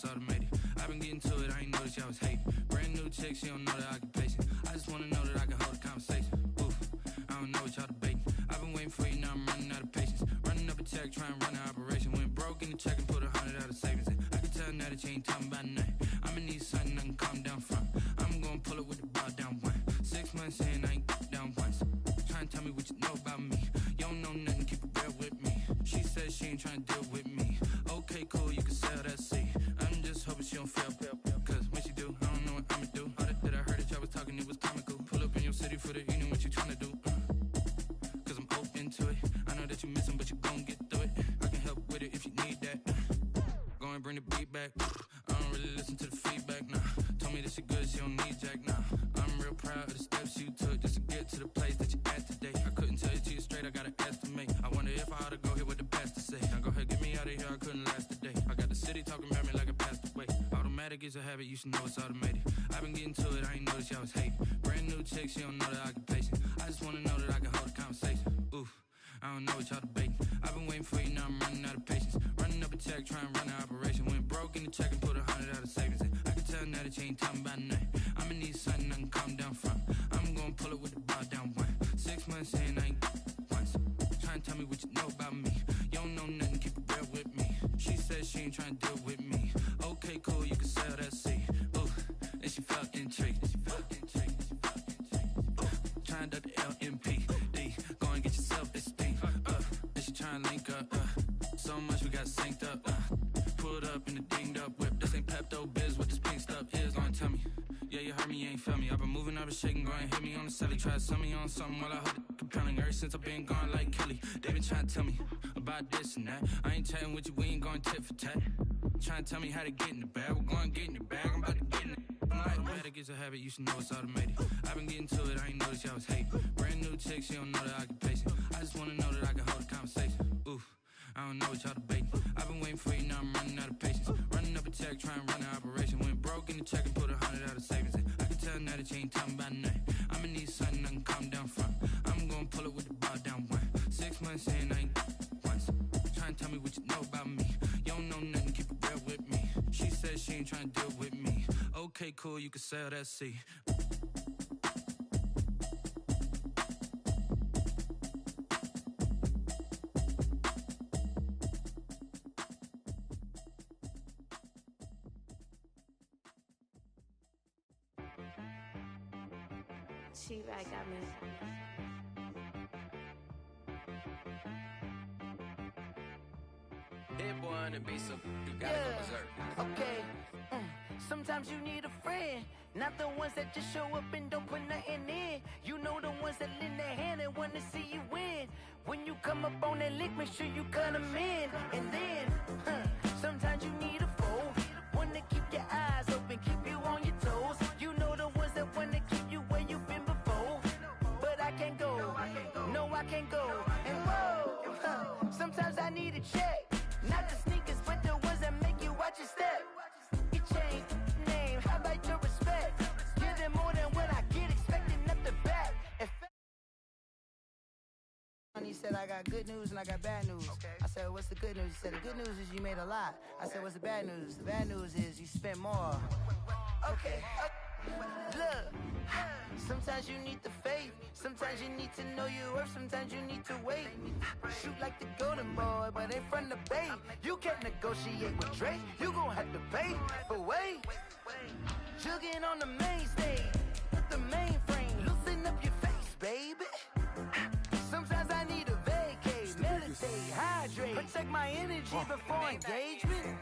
it's automated. I've been getting to it, I ain't noticed y'all was hating. Brand new chick, she don't know the occupation. I just wanna know that I can hold a conversation. Oof, I don't know what y'all debating. I've been waiting for you, now I'm running out of patience. Running up a check, trying to run an operation. Went broke in the check and put 100 out of savings in. I can tell now that you ain't talking about nothing. I'ma need something I can calm down from. I'm gonna pull it with the ball down one. 6 months in, I ain't down once. Trying to tell me what you know about me. You don't know nothing, keep it real with me. She says she ain't trying to deal with me. Okay, cool, you can sell that seat. I'm just hoping she don't fail. Cause when she do, I don't know what I'ma do. All that I heard that y'all was talking, it was comical. Pull up in your city for the evening, what you trying to do? Cause I'm open to it. I know that you missing, but you gon' get through it. I can help with it if you need that. Go and bring the beat back. I don't really listen to the feedback, nah. Told me that she good, she don't need jack, nah. I'm real proud of the steps you took just to get to the place that you at today. I couldn't tell you to you straight, I gotta estimate. I wonder if I ought to go here with the best to say. Now go ahead, get me out of here, I couldn't last a day. I got the city talking about me like I passed away. Automatic is a habit, you should know it's automated. I've been getting to it, I ain't noticed y'all was hating. Brand new chick, she don't know the occupation. I just wanna know that I can hold a conversation. Oof, I don't know what y'all debating. I've been waiting for you, now I'm running out of patience. Running up a check, trying to run an operation. Went broke in the check and put 100 out of savings in. I can tell now that you ain't talking about nothing. I'ma need something I can calm down from. I'm gonna pull it with the ball down one. 6 months in, I ain't once. Trying to tell me what you know about me. You don't know nothing, keep it real with me. She says she ain't trying to deal with me. Okay, cool, you can sell that seat. Ooh, and she felt intrigued. Trying to duck the LMPD. Go and get yourself this thing. And she trying to link up. So much we got synced up. Pulled up in the dinged up whip. This ain't Pepto Biz, what this pink stuff is. Don't tell me. Yeah, you heard me, you ain't feel me. I've been moving, I've been shaking, go and hit me on the celly. Try to sell me on something while I hold it compelling. Ever since I've been gone like Kelly, they been trying to tell me about this and that. I ain't chatting with you, we ain't going tit for tat. Trying to tell me how to get in the bag. We're going to get in the bag, I'm about to get in it. Automatic is a habit, you should know it's automated. I've been getting to it, I ain't noticed y'all was hating. Brand new chick, she don't know the occupation. I just wanna know that I can hold a conversation. Oof, I don't know what y'all debating. I've been waiting for you, now I'm running out of patience. Running up a check, trying to run an operation. Went broke in the check and put 100 out of savings in. I can tell now that you ain't talking about nothing. I'ma need something I can calm down from. I'm gonna pull it with the ball down one. 6 months in, I ain't once. Trying to tell me what you know about me. You don't know nothing, keep it real with me. She says she ain't trying to deal with me. Okay, cool, you can sell that seat. She right got me. Hit boy on the beat, so you gotta go berserk. Okay. Sometimes you need a friend, not the ones that just show up and don't put nothing in. You know the ones that lend their hand and wanna see you win. When you come up on that lick, make sure you cut them in. And then, sometimes you need a foe, one to keep your eyes open, keep you on your toes. You know the ones that wanna keep you where you've been before. But I can't go, no I can't go. And whoa, sometimes I need a check. Not the sneakers, but the ones that make you watch your step. You change name, how about your respect? Give them more than what I get, expecting up the back. He said, I got good news and I got bad news. Okay. I said, what's the good news? He said, the good news is you made a lot. I said, what's the bad news? The bad news is you spent more. Okay. Look, sometimes you need the faith. Sometimes you need to know your worth. Sometimes you need to wait. Shoot like the golden boy, but ain't from the bay. You can't negotiate with Drake. You gon' have to pay. But wait, jugging on the main stage with the mainframe. Loosen up your face, baby. Sometimes I need a vacate, meditate, hydrate, protect my energy before engagement.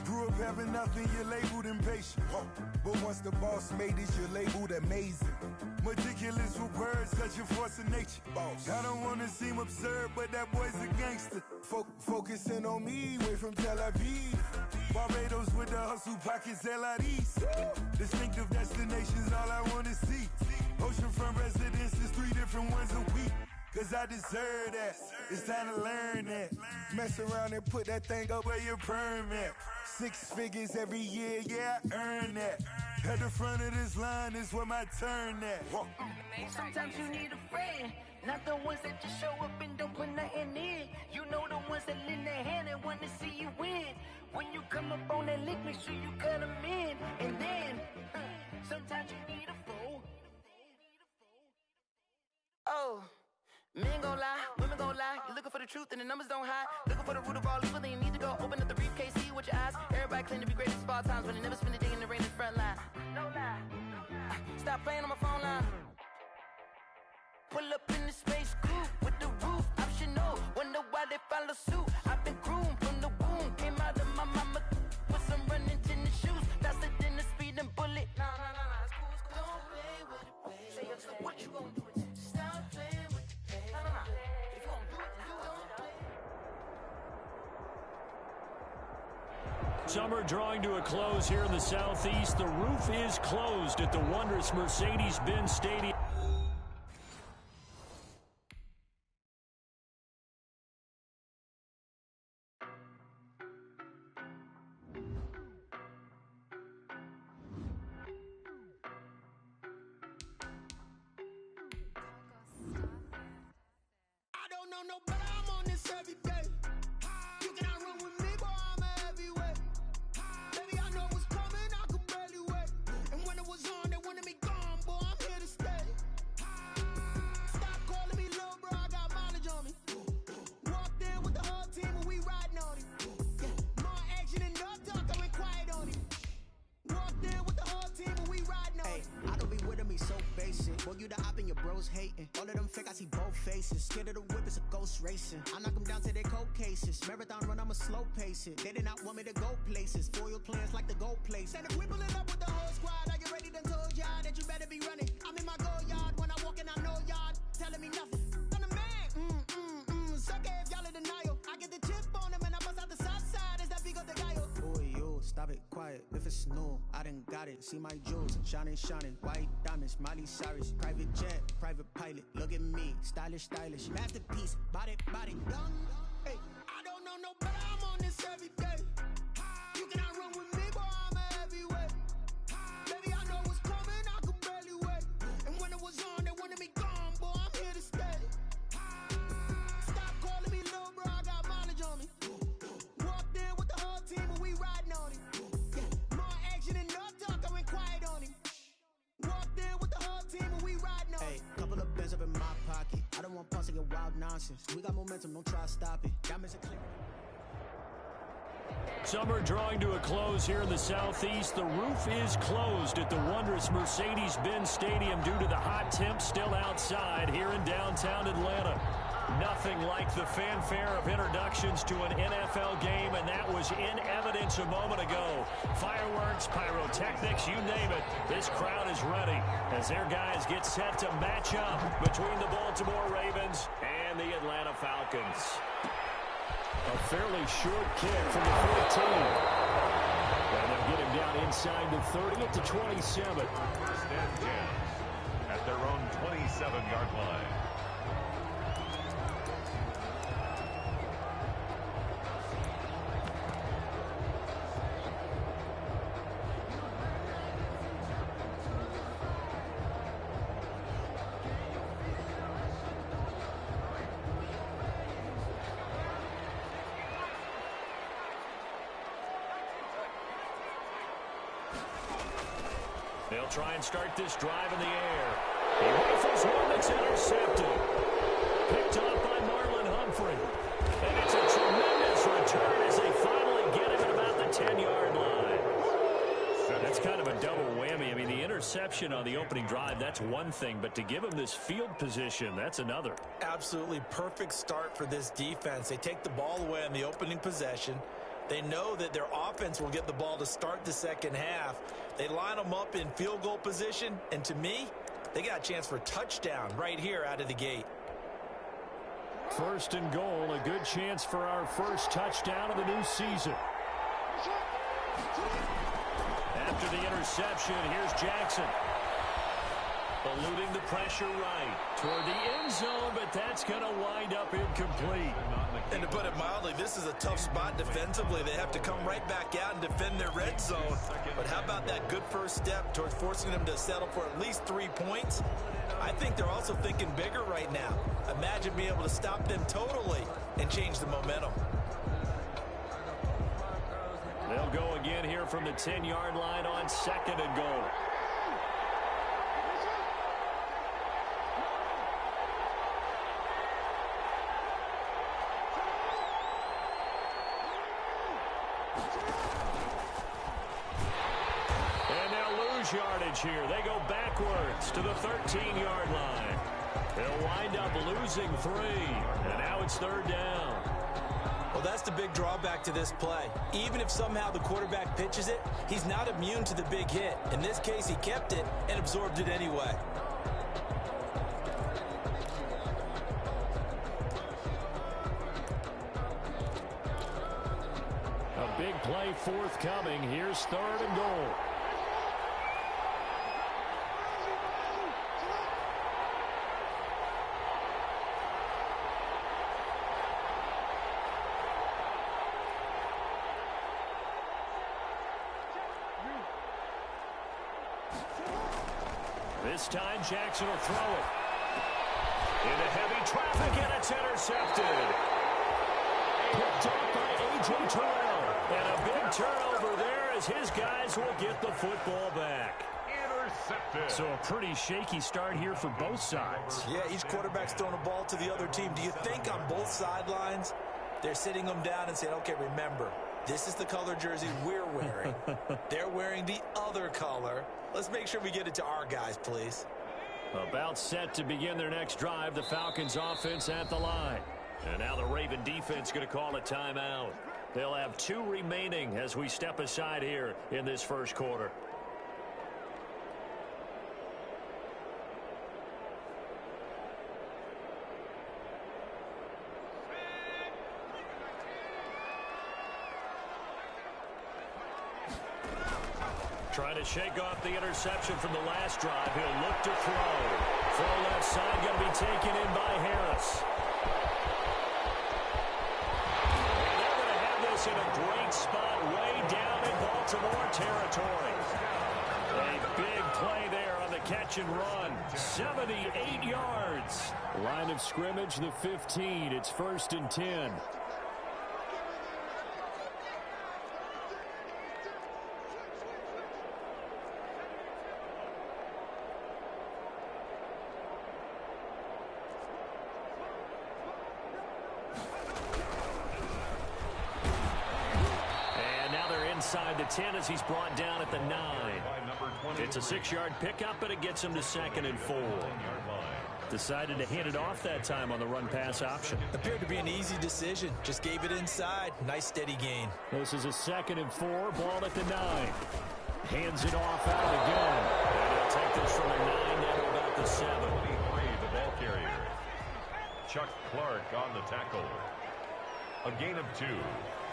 Grew up having nothing, you're labeled impatient. But once the boss made it, you're labeled amazing. Meticulous with words, such a force of nature. I don't wanna seem absurd, but that boy's a gangster. Focusing on me, way from Tel Aviv. Barbados with the hustle pockets, LIDs. Distinctive destinations, all I wanna see. Oceanfront residences, 3 different ones a week. Cause I deserve that, it's time to learn that. Mess around and put that thing up where your perm at. 6 figures every year, yeah, I earn that. At the front of this line is where my turn at. Sometimes you need a friend, not the ones that just show up and don't put nothing in. You know the ones that lend their hand and wanna see you win. When you come up on that lick, make sure you Men gon' lie, women gon' lie. You're looking for the truth and the numbers don't hide. Looking for the root of all evil, then you need to go open up the briefcase, see with your eyes. Everybody claim to be greatest of all times, but they never spend a day in the rain in the front line. No lie. Stop playing on my phone line. Pull up in the space coupe with the roof optional. Wonder why they follow suit. I've been groomed from the womb. Came out of my mama with some running tennis shoes. Faster than the speeding bullet. Nah, it's cool, it's cool. Don't play with it, baby. Say so what you gon' do it? Stop playing with it, baby. Nah. If you gon' do it, then do it. Summer drawing to a close here in the Southeast. The roof is closed at the wondrous Mercedes-Benz Stadium. No, but I'm on this every day. You cannot run with me, boy, I'm a heavyweight. Baby, I know what's coming, I could barely wait. And when it was on, they wanted me gone, boy, I'm here to stay. Stop calling me little bro, I got mileage on me. Walked in with the whole team and we riding on it. Yeah, more action and no talk, I went quiet on it. Walked in with the whole team and we riding on it. I don't be with him, he's so basic. Boy, you the op and your bros hating. All of them fake, I see both faces. Scared of the whip, it's a ghost racing. I knock them down to their cold cases. Marathon run, I'ma slow pace it. They did not want me to go places. Foil plans like the gold place. And if we pulling up with the whole squad, I get ready to told y'all that you better be running. I'm in my go yard. When I walk in, I know y'all telling me nothing. I'm the man. Sucker if y'all in denial. I get the chip on them and I bust out the south side. Is that big of the guy? Boy, yo, stop it, quiet. If it's new, I done got it. See my jewels, shining. White diamonds, Miley Cyrus. Private jet, private pilot. Look at me, stylish. Masterpiece, body, young. Hey, I don't know no better, I'm on this every day. You cannot run with me, boy, I'm a heavyweight. Baby, I know what's coming, I could barely wait. And when it was on, they wanted me gone, boy, I'm here to stay. Stop calling me little bro, I got mileage on me. Walked in with the whole team and we riding on it. Yeah, more action and no talk, I went quiet on it. Walked in with the whole team and we riding on it. Couple of bins up in my pocket. I don't want parts of your wild nonsense. We got momentum, don't try to stop it. Diamonds are clear. Summer drawing to a close here in the Southeast. The roof is closed at the wondrous Mercedes-Benz Stadium due to the hot temps still outside here in downtown Atlanta. Nothing like the fanfare of introductions to an NFL game, and that was in evidence a moment ago. Fireworks, pyrotechnics, you name it. This crowd is ready as their guys get set to match up between the Baltimore Ravens and the Atlanta Falcons. A fairly short kick from the 14. And they'll get him down inside the 30 at the 27. First and 10 at their own 27-yard line. They'll try and start this drive in the air. He rifles one that's intercepted. Picked off by Marlon Humphrey. And it's a tremendous return as they finally get him at about the 10-yard line. That's kind of a double whammy. I mean, the interception on the opening drive, that's one thing. But to give him this field position, that's another. Absolutely perfect start for this defense. They take the ball away on the opening possession. They know that their offense will get the ball to start the second half. They line them up in field goal position, and to me, they got a chance for a touchdown right here out of the gate. First and goal, a good chance for our first touchdown of the new season. After the interception, here's Jackson. Eluding the pressure right toward the end zone, but that's going to wind up incomplete. And to put it mildly, this is a tough spot defensively. They have to come right back out and defend their red zone. But how about that good first step towards forcing them to settle for at least 3 points? I think they're also thinking bigger right now. Imagine being able to stop them totally and change the momentum. They'll go again here from the 10-yard line on second and goal. lose yardage here. They go backwards to the 13-yard line. They'll wind up losing 3, and now it's 3rd down. Well, that's the big drawback to this play. Even if somehow the quarterback pitches it, he's not immune to the big hit. In this case, he kept it and absorbed it anyway. A big play forthcoming. Here's 3rd and goal. This time Jackson will throw it. Into heavy traffic, and it's intercepted. Picked up by A.J. Terrell. And a big turnover there as his guys will get the football back. Intercepted. So a pretty shaky start here for both sides. Yeah, each quarterback's throwing a ball to the other team. Do you think on both sidelines they're sitting them down and saying, okay, remember, this is the color jersey we're wearing. They're wearing the other color. Let's make sure we get it to our guys, please. About set to begin their next drive, the Falcons offense at the line. And now the Raven defense going to call a timeout. They'll have 2 remaining as we step aside here in this first quarter. Trying to shake off the interception from the last drive. He'll look to throw. Throw left side going to be taken in by Harris. And they're going to have this in a great spot way down in Baltimore territory. A big play there on the catch and run. 78 yards. Line of scrimmage, the 15. It's 1st and 10. Inside the 10 as he's brought down at the 9. It's a 6-yard pickup, but it gets him to 2nd and 4. Decided to hand it off that time on the run-pass option. Appeared to be an easy decision. Just gave it inside. Nice steady gain. This is a 2nd and 4. Ball at the 9. Hands it off out again. And he'll take this from the 9 down to about the 7. 23, the ball carrier. Chuck Clark on the tackle. A gain of 2.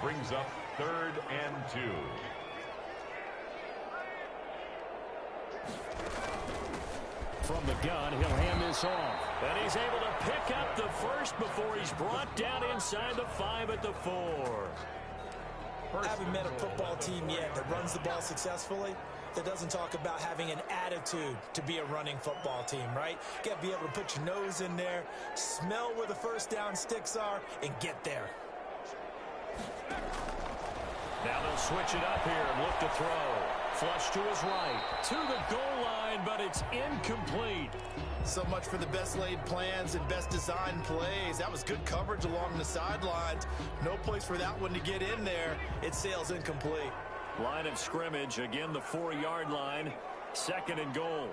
Brings up 3rd and 2. From the gun, he'll hand this off. And he's able to pick up the first before he's brought down inside the 5 at the 4. I haven't met a football team yet that runs the ball successfully that doesn't talk about having an attitude to be a running football team, right? You got to be able to put your nose in there, smell where the first down sticks are, and get there. Now they'll switch it up here and look to throw. Flush to his right. To the goal line, but it's incomplete. So much for the best laid plans and best designed plays. That was good coverage along the sidelines. No place for that one to get in there. It sails incomplete. Line of scrimmage, again the 4-yard line. 2nd and goal.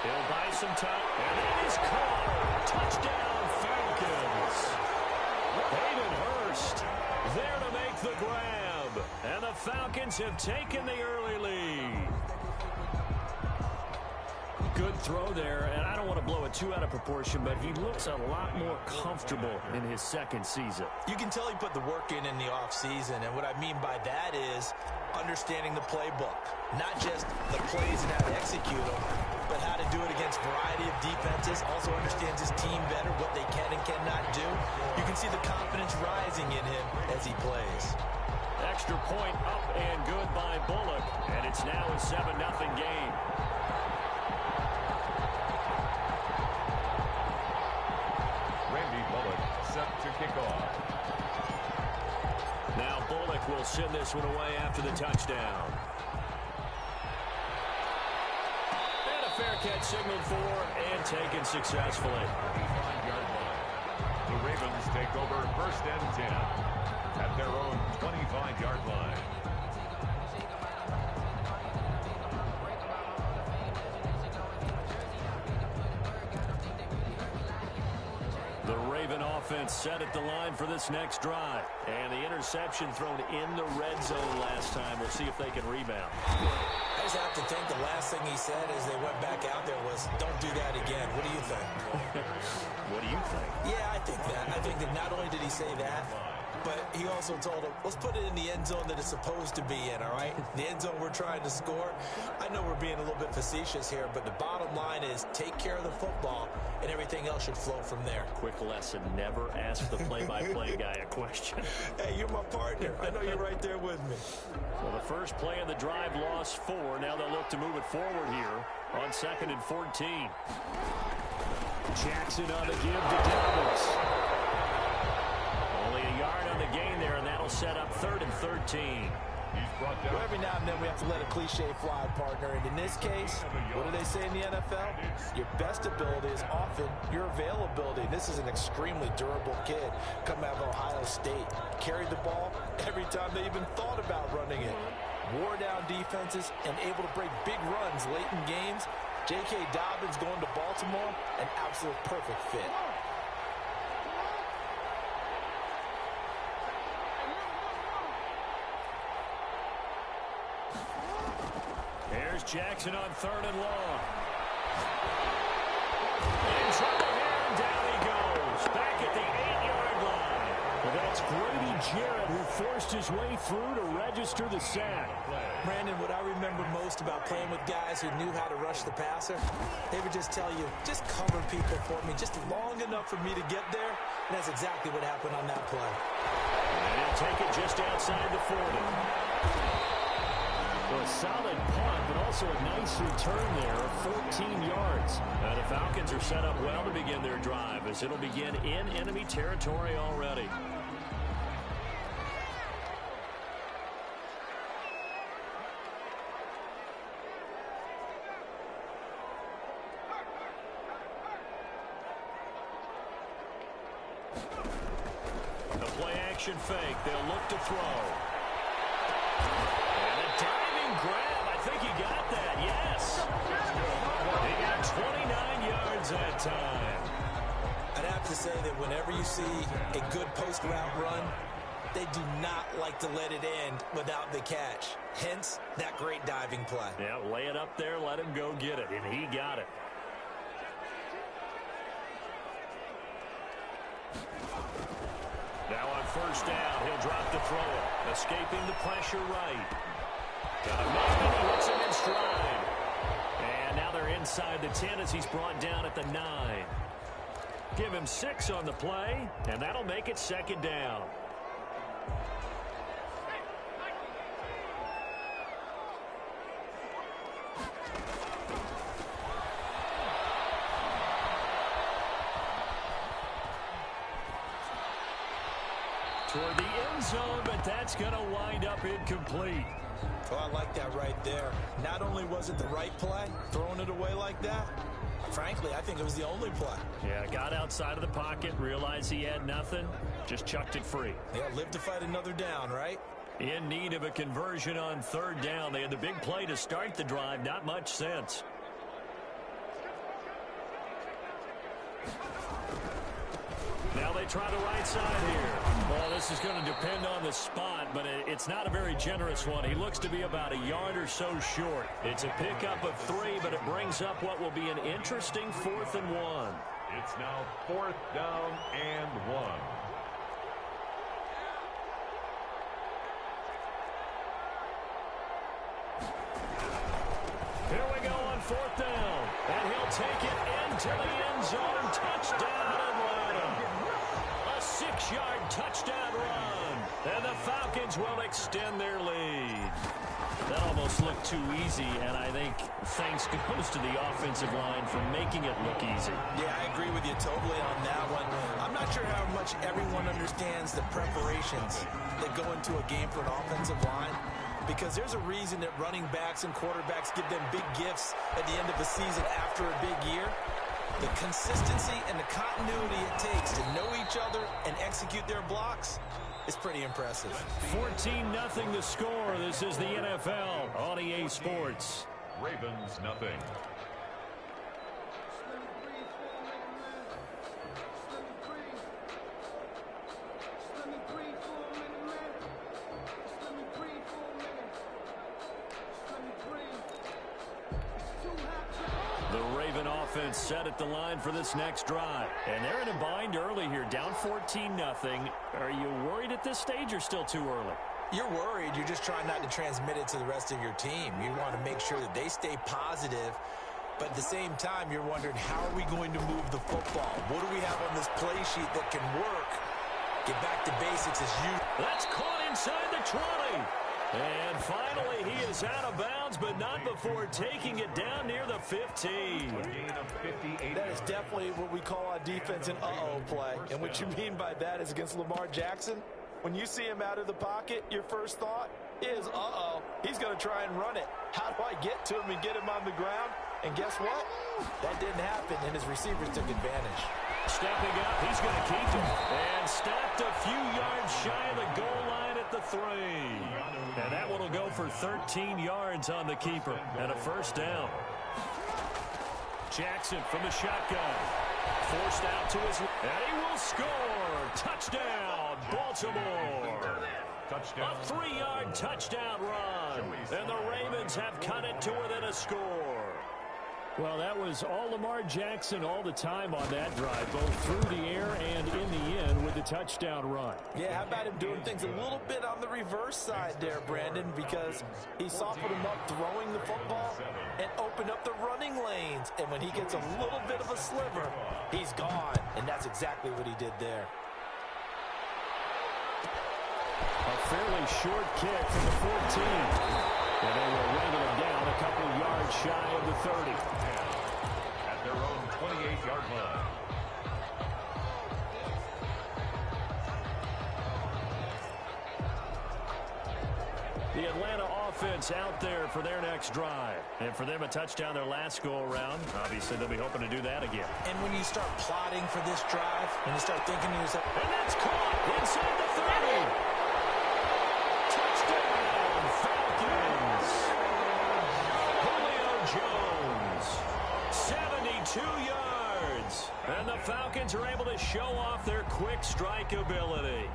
He'll buy some time, and it is caught. Touchdown, Falcons. Hayden Hurst there to make the grab. And the Falcons have taken the early lead. Good throw there, and I don't want to blow it too out of proportion, but he looks a lot more comfortable in his 2nd season. You can tell he put the work in the offseason, and what I mean by that is understanding the playbook. Not just the plays and how to execute them, but how to do it against a variety of defenses. Also understands his team better, what they can and cannot do. You can see the confidence rising in him as he plays. Extra point up and good by Bullock, and it's now a 7-0 game. Set to kick off. Now Bullock will send this one away after the touchdown. And a fair catch signaled for and taken successfully. 25-yard line. The Ravens take over 1st and 10 at their own 25-yard line. offense set at the line for this next drive. And the interception thrown in the red zone last time. We'll see if they can rebound. I just have to think the last thing he said as they went back out there was, don't do that again. What do you think? What do you think? Yeah, I think that. I think that not only did he say that, but he also told him, let's put it in the end zone that it's supposed to be in, all right? The end zone we're trying to score. I know we're being a little bit facetious here, but the bottom line is take care of the football, and everything else should flow from there. Quick lesson, never ask the play-by-play guy a question. Hey, you're my partner. I know you're right there with me. Well, the first play of the drive lost 4. Now they'll look to move it forward here on 2nd and 14. Jackson on the give to Dobbins. Only a yard on the gain there, and that'll set up 3rd and 13. Well, every now and then we have to let a cliche fly, partner. And in this case, what do they say in the NFL? Your best ability is often your availability. This is an extremely durable kid coming out of Ohio State. Carried the ball every time they even thought about running it. Wore down defenses and able to break big runs late in games. J.K. Dobbins going to Baltimore, an absolute perfect fit. Here's Jackson on 3rd and long. In trouble here, and down he goes. Back at the 8-yard line. Well, that's Grady Jarrett who forced his way through to register the sack. Brandon, what I remember most about playing with guys who knew how to rush the passer, they would just tell you, just cover people for me just long enough for me to get there. And that's exactly what happened on that play. And he'll take it just outside the 40. Well, a solid punt, but also a nice return there of 14 yards. Now the Falcons are set up well to begin their drive as it'll begin in enemy territory already. The play action fake. They'll look to throw. Grab. I think he got that. Yes. He got 29 yards that time. I'd have to say that whenever you see a good post-route run, they do not like to let it end without the catch. Hence, that great diving play. Yeah, lay it up there, let him go get it, and he got it. Now on 1st down, he'll drop the throw. Escaping the pressure right. Got a man, and he hits him in stride. And now they're inside the 10 as he's brought down at the 9. Give him 6 on the play, and that'll make it 2nd down. Toward the end zone, but that's going to wind up incomplete. Oh, I like that right there. Not only was it the right play, throwing it away like that, frankly, I think it was the only play. Yeah, got outside of the pocket, realized he had nothing, just chucked it free. Yeah, live to fight another down, right? In need of a conversion on 3rd down. They had the big play to start the drive, not much sense. Now they try the right side here. Well, this is going to depend on the spot, but it's not a very generous one. He looks to be about a yard or so short. It's a pickup of 3, but it brings up what will be an interesting 4th and 1. It's now 4th down and 1. Here we go on 4th down, and he'll take it into the end zone. Touchdown, Atlanta. A 6-yard touchdown run, and the Falcons will extend their lead. That almost looked too easy, and I think thanks goes to the offensive line for making it look easy. Yeah, I agree with you totally on that one. I'm not sure how much everyone understands the preparations that go into a game for an offensive line, because there's a reason that running backs and quarterbacks give them big gifts at the end of the season after a big year. The consistency and the continuity it takes to know each other and execute their blocks is pretty impressive. 14-0 the score. This is the NFL on EA Sports. Ravens nothing. Raven offense set at the line for this next drive. And they're in a bind early here, down 14-0. Are you worried at this stage or still too early? You're worried. You're just trying not to transmit it to the rest of your team. You want to make sure that they stay positive. But at the same time, you're wondering, how are we going to move the football? What do we have on this play sheet that can work? Get back to basics as usual. That's caught inside the 20. And finally, he is out of bounds, but not before taking it down near the 15. That is definitely what we call on defense an uh-oh play. And what you mean by that is against Lamar Jackson, when you see him out of the pocket, your first thought is, uh-oh, he's going to try and run it. How do I get to him and get him on the ground? And guess what? That didn't happen, and his receivers took advantage. Stepping up, he's going to keep it. And stopped a few yards shy of the goal line at the 3. And that one will go for 13 yards on the keeper and a first down. Jackson from the shotgun. Forced out to his... And he will score. Touchdown, Baltimore. Touchdown. A 3-yard touchdown run. And the Ravens have cut it to within a score. Well, that was all Lamar Jackson all the time on that drive, both through the air and in the end with the touchdown run. Yeah, how about him doing things a little bit on the reverse side there, Brandon, because he softened him up throwing the football and opened up the running lanes. And when he gets a little bit of a sliver, he's gone. And that's exactly what he did there. A fairly short kick from the 14. And they will wrangle him down a couple yards shy of the 30. At their own 28-yard line. The Atlanta offense out there for their next drive. And for them, a touchdown their last go-around. Obviously, they'll be hoping to do that again. And when you start plotting for this drive, when you start thinking to yourself... And that's caught inside the 30. Jones, 72 yards, and the Falcons are able to show off their quick strike ability.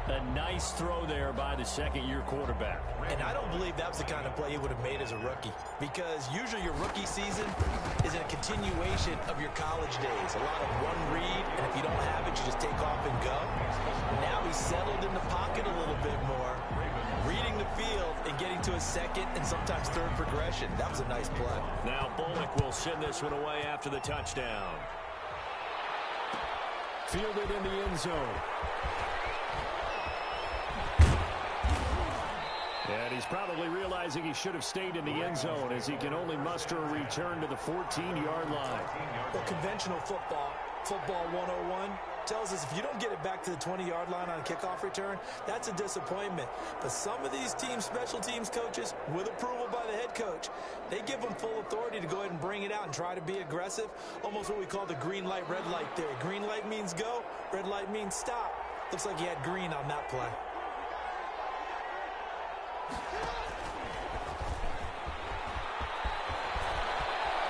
A nice throw there by the second-year quarterback. And I don't believe that was the kind of play he would have made as a rookie, because usually your rookie season is a continuation of your college days. A lot of one read, and if you don't have it, you just take off and go. Now he's settled in the pocket a little bit more, reading the field and getting to a second and sometimes third progression. That was a nice play. Now Bullock will send this one away after the touchdown. Fielded in the end zone. And he's probably realizing he should have stayed in the end zone as he can only muster a return to the 14-yard line. Well, conventional football 101, tells us if you don't get it back to the 20-yard line on a kickoff return, that's a disappointment. But some of these teams, special teams coaches, with approval by the head coach, they give them full authority to go ahead and bring it out and try to be aggressive, almost what we call the green light, red light theory. Green light means go, red light means stop. Looks like he had green on that play.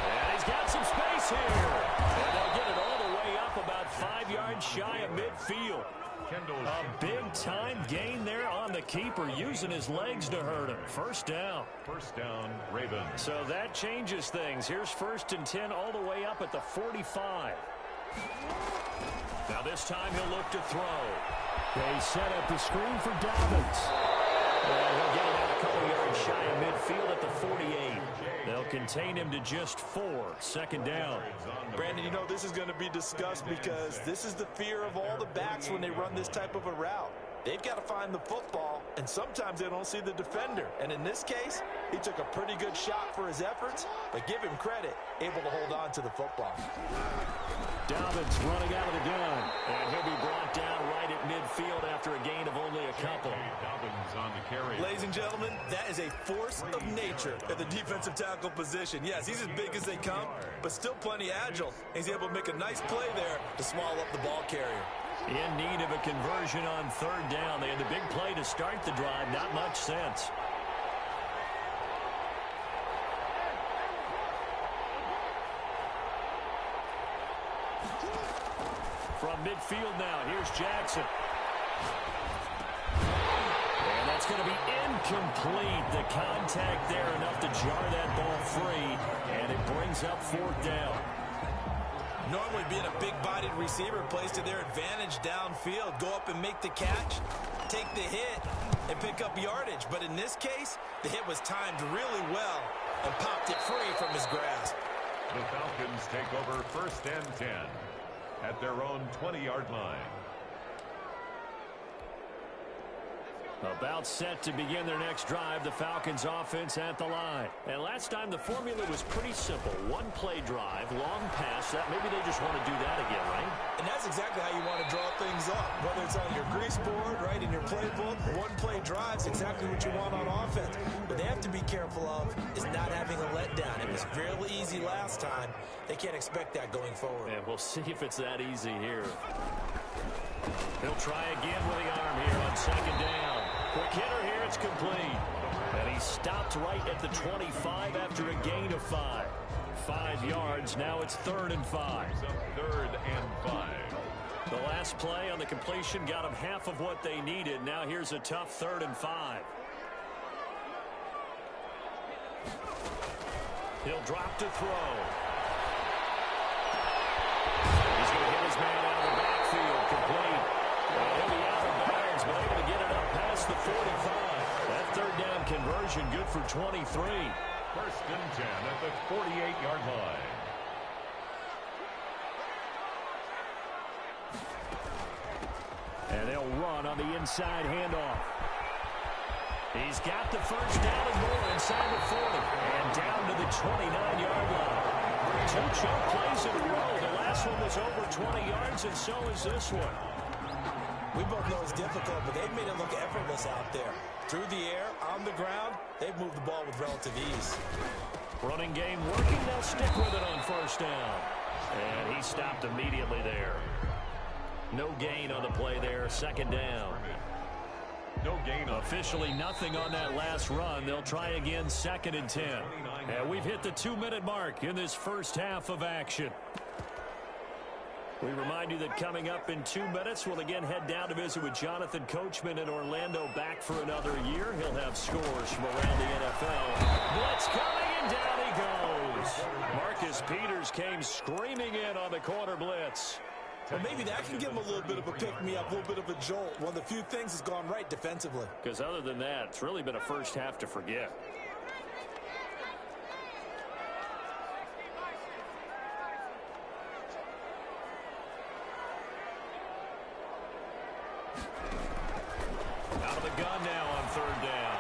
And he's got some space here. And they'll get it all the way up about 5 yards shy of midfield. A big-time gain there on the keeper, using his legs to hurt him. First down. First down, Ravens. So that changes things. Here's 1st and 10 all the way up at the 45. Now this time he'll look to throw. They set up the screen for Dobbins. And he'll get it out a couple yards shy of midfield at the 48. They'll contain him to just 4. 2nd down. Brandon, you know this is going to be discussed because this is the fear of all the backs when they run this type of a route. They've got to find the football, and sometimes they don't see the defender. And in this case, he took a pretty good shot for his efforts, but give him credit, able to hold on to the football. Dobbins running out of the gun, and he'll be brought down right at midfield after a gain of only a couple. Dobbins on the carry. Ladies and gentlemen, that is a force of nature at the defensive tackle position. Yes, he's as big as they come, but still plenty agile. He's able to make a nice play there to swallow up the ball carrier. In need of a conversion on 3rd down. They had the big play to start the drive. Not much sense. From midfield now, here's Jackson. And that's That's going to be incomplete. The contact there enough to jar that ball free, and it brings up fourth down. Normally being a big-bodied receiver plays to their advantage downfield. Go up and make the catch, take the hit, and pick up yardage. But in this case, the hit was timed really well and popped it free from his grasp. The Falcons take over 1st and 10 at their own 20-yard line. About set to begin their next drive, the Falcons offense at the line. And last time the formula was pretty simple. One-play drive, long pass. Maybe they just want to do that again, right? And that's exactly how you want to draw things up. Whether it's on your grease board, right, in your playbook, one-play drive is exactly what you want on offense. But they have to be careful of is not having a letdown. It was fairly easy last time. They can't expect that going forward. And we'll see if it's that easy here. He'll try again with the arm here on 2nd down. Quick hitter here, it's complete. And he stopped right at the 25 after a gain of 5. 5 yards, now it's 3rd and 5. 3rd and 5. The last play on the completion got him half of what they needed. Now here's a tough 3rd and 5. He'll drop to throw. He's going to hit his man out of the backfield, complete. He'll be out of bounds, but able to get it up past the 45. That 3rd down conversion good for 23. 1st and 10 at the 48-yard line. And they'll run on the inside handoff. He's got the 1st down and more inside the 40. And down to the 29-yard line. 2 choke plays in a row. The last one was over 20 yards, and so is this one. We both know it's difficult, but they've made it look effortless out there. Through the air, on the ground, they've moved the ball with relative ease. Running game working. They'll stick with it on 1st down. And he stopped immediately there. No gain on the play there. 2nd down. No gain. Officially nothing on that last run. They'll try again 2nd and 10. And we've hit the 2-minute mark in this first half of action. We remind you that coming up in 2 minutes, we'll again head down to visit with Jonathan Coachman in Orlando, back for another year. He'll have scores from around the NFL. Blitz coming, and down he goes. Marcus Peters came screaming in on the corner blitz. Well, maybe that can give him a little bit of a pick-me-up, a little bit of a jolt. One of the few things has gone right defensively. Because other than that, it's really been a first half to forget. Out of the gun now on 3rd down.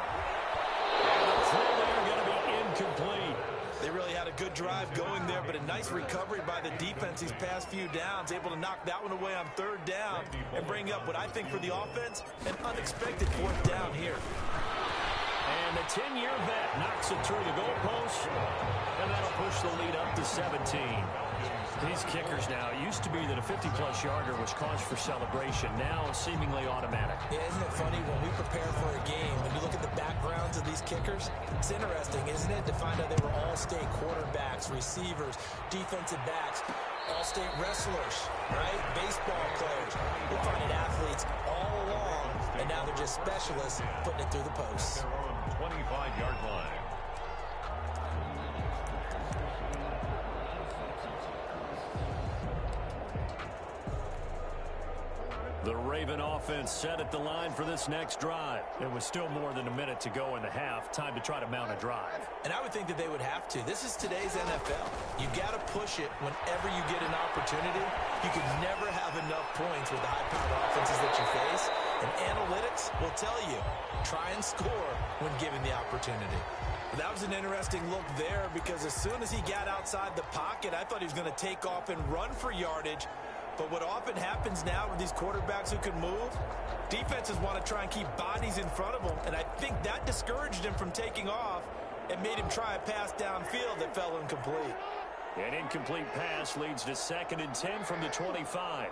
And the throw there going to be incomplete. They really had a good drive going there, but a nice recovery by the defense these past few downs, able to knock that one away on 3rd down and bring up what I think for the offense, an unexpected 4th down here. And the 10-year vet knocks it through the goalpost, and that'll push the lead up to 17. These kickers now, it used to be that a 50-plus yarder was cause for celebration. Now seemingly automatic. Yeah, isn't it funny when we prepare for a game, when you look at the backgrounds of these kickers, it's interesting, isn't it, to find out they were all-state quarterbacks, receivers, defensive backs, all-state wrestlers, right? Baseball players. We're finding athletes all along, and now they're just specialists putting it through the posts. Their own 25-yard line. The Raven offense set at the line for this next drive. It was still more than a minute to go in the half. Time to try to mount a drive. And I would think that they would have to. This is today's NFL. You got to push it whenever you get an opportunity. You can never have enough points with the high-powered offenses that you face. And analytics will tell you, try and score when given the opportunity. But that was an interesting look there because as soon as he got outside the pocket, I thought he was going to take off and run for yardage. But what often happens now with these quarterbacks who can move, defenses want to try and keep bodies in front of them, and I think that discouraged him from taking off and made him try a pass downfield that fell incomplete. An incomplete pass leads to 2nd and 10 from the 25.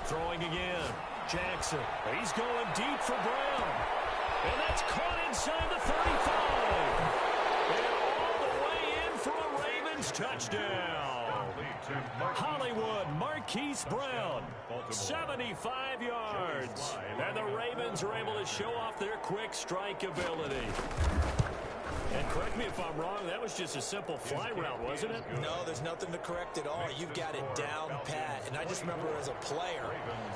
Throwing again. Jackson. He's going deep for Brown. And that's caught inside the 35. And all the way in for a Ravens touchdown. Hollywood Marquise Brown, 75 yards. And the Ravens are able to show off their quick strike ability. And correct me if I'm wrong, that was just a simple fly route, wasn't it? No, there's nothing to correct at all. You've got it down pat. And I just remember as a player,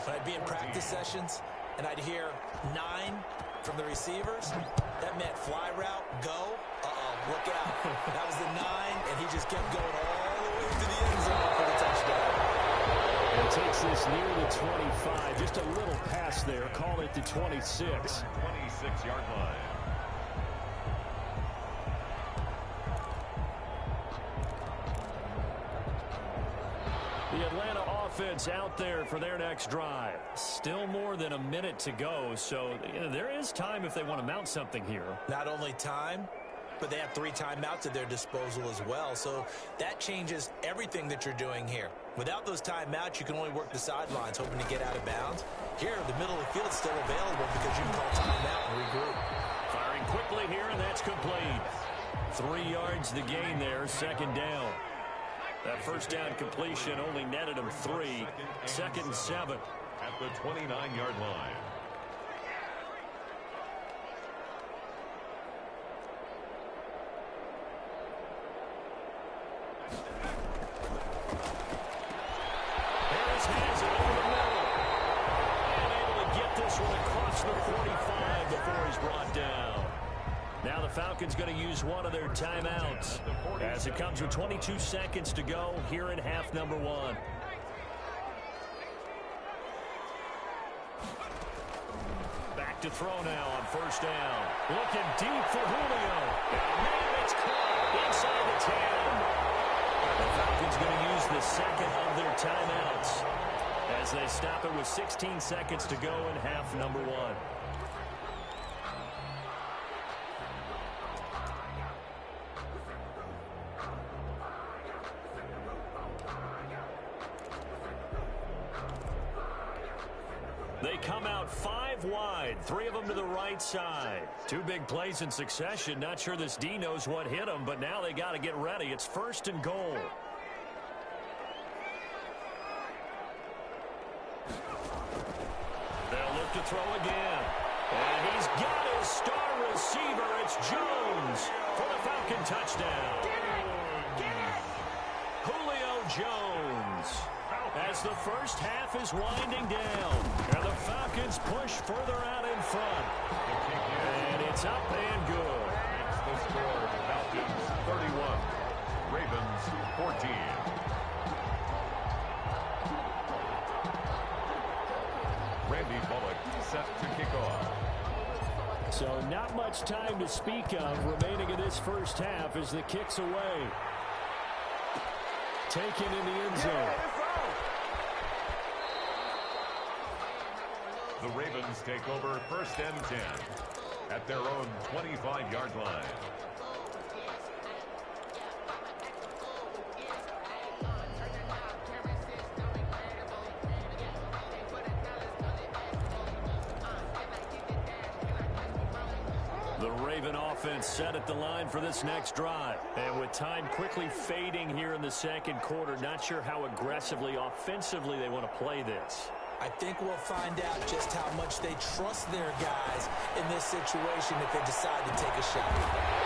when I'd be in practice sessions and I'd hear 9 from the receivers, that meant fly route, go. Uh-oh, look out. That was the 9, and he just kept going all the way to the end zone for the touchdown. And takes this near the 25. Just a little pass there. Call it the 26. 26-yard line. The Atlanta offense out there for their next drive. Still more than a minute to go, so there is time if they want to mount something here. Not only time, but they have 3 timeouts at their disposal as well, so that changes everything that you're doing here. Without those timeouts, you can only work the sidelines, hoping to get out of bounds. Here, the middle of the field is still available because you can call timeout and regroup. Firing quickly here, and that's complete. 3 yards the gain there, second down. That first down completion only netted him 3. Second and 7. At the 29-yard line. Harris has it over the middle. And able to get this one across the 45 before he's brought down. Now the Falcons going to use one of their timeouts as it comes with 22 seconds to go here in half number 1. Back to throw now on first down. Looking deep for Julio. And it's caught inside the 10. The Falcons going to use the second of their timeouts as they stop it with 16 seconds to go in half number 1. They come out 5 wide, 3 of them to the right side. 2 big plays in succession. Not sure this D knows what hit them, but now they got to get ready. It's first and goal. They'll look to throw again. And he's got his star receiver. It's Jones for the Falcon touchdown. Julio Jones. As the first half is winding down, and the Falcons push further out in front. And it's up and good. It's the score. Falcons 31, Ravens 14. Randy Bullock set to kick off. So not much time to speak of remaining in this first half as the kick's away. Taken in the end zone. The Ravens take over first and 10 at their own 25-yard line. The Raven offense set at the line for this next drive. And with time quickly fading here in the second quarter, not sure how aggressively, offensively they want to play this. I think we'll find out just how much they trust their guys in this situation if they decide to take a shot.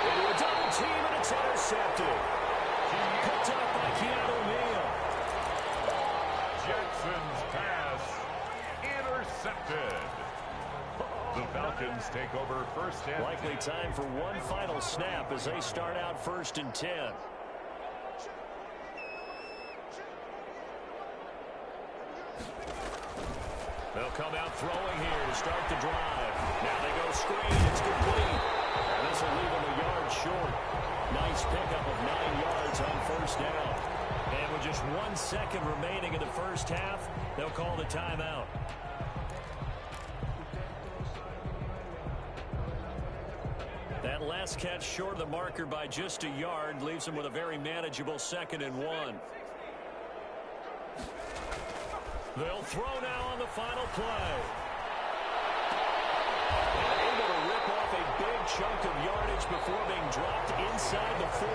Into a double team, and it's intercepted. Picked up by Keanu Neal. Jackson's pass intercepted. The Falcons take over first and likely time for one final snap as they start out first and 10. They'll come out throwing here to start the drive. Now they go screen. It's complete. And this will leave them a yard short. Nice pickup of 9 yards on first down. And with just 1 second remaining in the first half, they'll call the timeout. That last catch short of the marker by just a yard leaves them with a very manageable 2nd and 1. They'll throw now on the final play. And able to rip off a big chunk of yardage before being dropped inside the 40.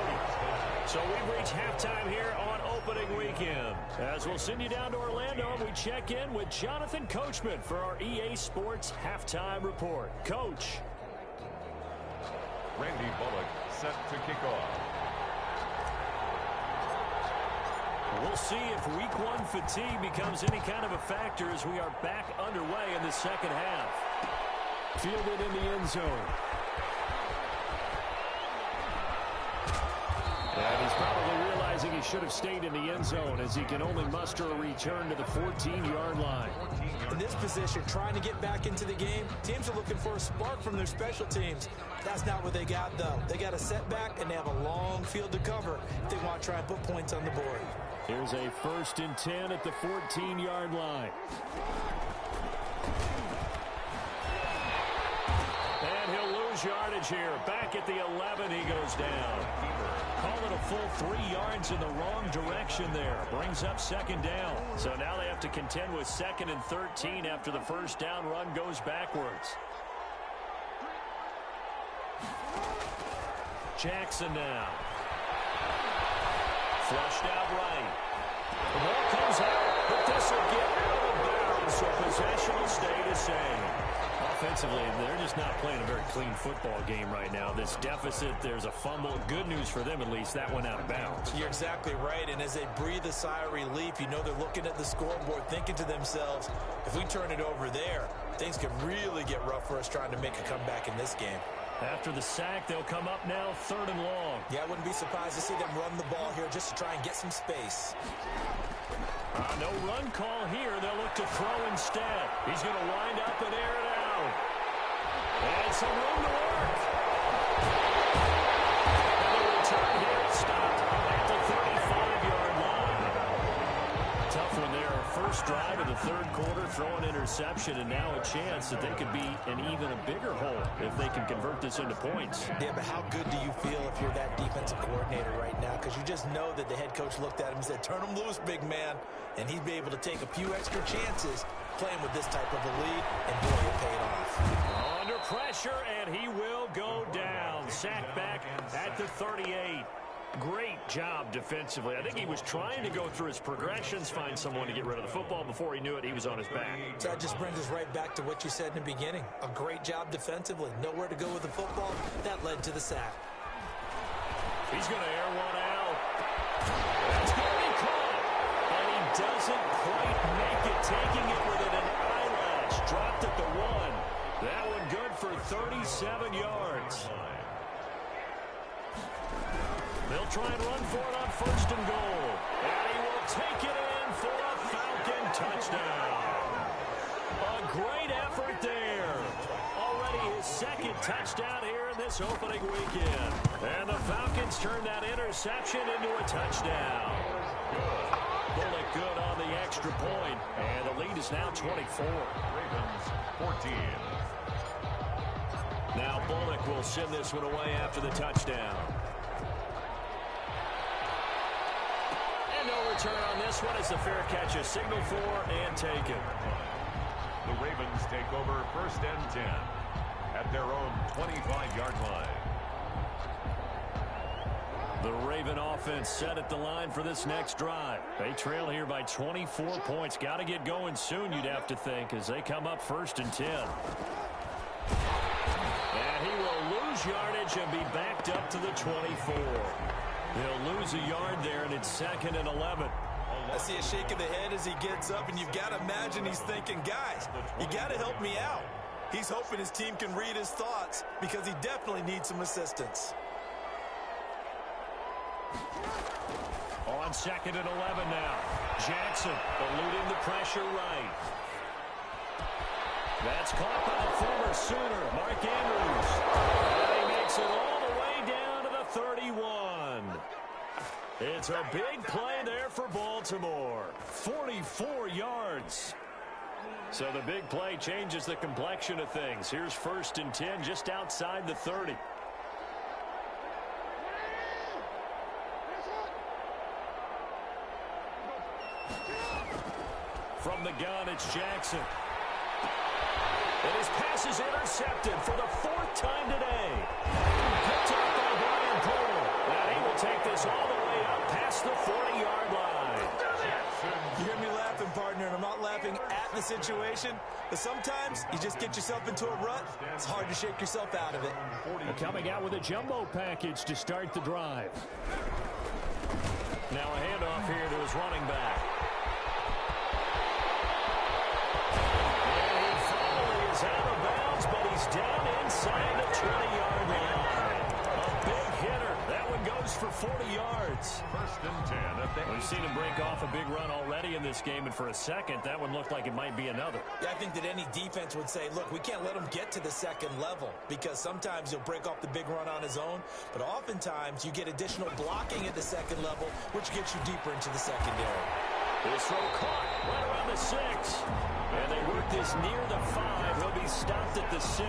So So we've reached halftime here on opening weekend. As we'll send you down to Orlando, and we check in with Jonathan Coachman for our EA Sports Halftime Report. Coach. Randy Bullock set to kick off. We'll see if week one fatigue becomes any kind of a factor as we are back underway in the second half. Fielded in the end zone. And he's probably realizing he should have stayed in the end zone as he can only muster a return to the 14-yard line. In this position, trying to get back into the game, teams are looking for a spark from their special teams. That's not what they got, though. They got a setback, and they have a long field to cover if they want to try and put points on the board. Here's a 1st and 10 at the 14-yard line. And he'll lose yardage here. Back at the 11, he goes down. Call it a full 3 yards in the wrong direction there. Brings up 2nd down. So now they have to contend with 2nd and 13 after the first down run goes backwards. Jackson now. Flushed out right. The ball comes out, but this will get out of bounds, so possession will stay the same. Offensively, they're just not playing a very clean football game right now. This deficit, there's a fumble. Good news for them, at least. That went out of bounds. You're exactly right, and as they breathe a sigh of relief, you know they're looking at the scoreboard, thinking to themselves, if we turn it over there, things could really get rough for us trying to make a comeback in this game. After the sack, they'll come up now 3rd and long. Yeah, I wouldn't be surprised to see them run the ball here just to try and get some space. No run call here. They'll look to throw instead. He's going to wind up and air it out. And some room to work. And the return here stopped at the 35-yard line. Tough one there. First drive of the 3rd quarter, throw an interception, and now a chance that they could be in even a bigger hole if they can convert this into points. Yeah, but how good do you feel if you're that defensive coordinator right now? Because you just know that the head coach looked at him and said, turn him loose, big man. And he'd be able to take a few extra chances playing with this type of a lead, and boy, it paid off. Under pressure, and he will go down. Sacked back at the 38. Great job defensively. I think he was trying to go through his progressions, find someone to get rid of the football. Before he knew it, he was on his back. So that just brings us right back to what you said in the beginning. A great job defensively. Nowhere to go with the football. That led to the sack. He's going to air one out. That's going to be caught. And he doesn't quite make it, taking it within an eyelash. Dropped at the 1. That one good for 37 yards. They'll try and run for it on 1st and goal. And he will take it in for a Falcon touchdown. A great effort there. Already his 2nd touchdown here in this opening weekend. And the Falcons turn that interception into a touchdown. Bullock good on the extra point. And the lead is now 24. Ravens 14. Now Bullock will send this one away after the touchdown. No return on this one as the fair catch is signaled for and taken. The Ravens take over 1st and 10 at their own 25-yard line. The Raven offense set at the line for this next drive. They trail here by 24 points. Got to get going soon, you'd have to think, as they come up 1st and 10. And he will lose yardage and be backed up to the 24. He'll lose a yard there, and it's 2nd and 11. I see a shake of the head as he gets up, and you've got to imagine he's thinking, guys, you got to help me out. He's hoping his team can read his thoughts because he definitely needs some assistance. On 2nd and 11 now. Jackson eluding the pressure right. That's caught by the former Sooner, Mark Andrews. And he makes it all the way down to the 31. It's a big play there for Baltimore. 44 yards. So the big play changes the complexion of things. Here's 1st and 10 just outside the 30. From the gun, it's Jackson. And his pass is intercepted for the 4th time today. Picked up by Brian Poole. And he will take this all the way past the 40-yard line. You hear me laughing, partner, and I'm not laughing at the situation, but sometimes you just get yourself into a rut. It's hard to shake yourself out of it. Coming out with a jumbo package to start the drive. Now a handoff here to his running back. And he finally is out of bounds, but he's down inside the 20-yard line. A big hitter. That one goes for 40 yards. First and 10 at the We've seen him break off a big run already in this game, and for a second, that one looked like it might be another. Yeah, I think that any defense would say, look, we can't let him get to the second level because sometimes he'll break off the big run on his own, but oftentimes you get additional blocking at the second level, which gets you deeper into the secondary. This throw caught right around the 6. And they work this near the 5. He'll be stopped at the 6.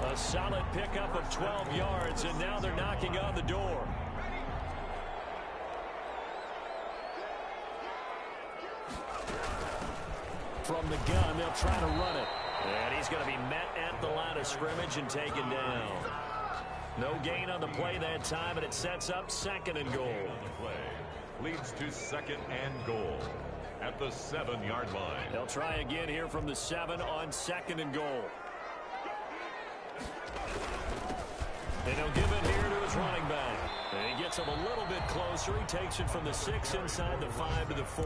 A solid pickup of 12 yards, and now they're knocking on the door. From the gun, they'll try to run it. And he's going to be met at the line of scrimmage and taken down. No gain on the play that time, and it sets up 2nd and goal. The play leads to 2nd and goal at the 7-yard line. They'll try again here from the 7 on 2nd and goal. And he'll give it here to his running back. And he gets him a little bit closer. He takes it from the 6 inside the 5 to the 4.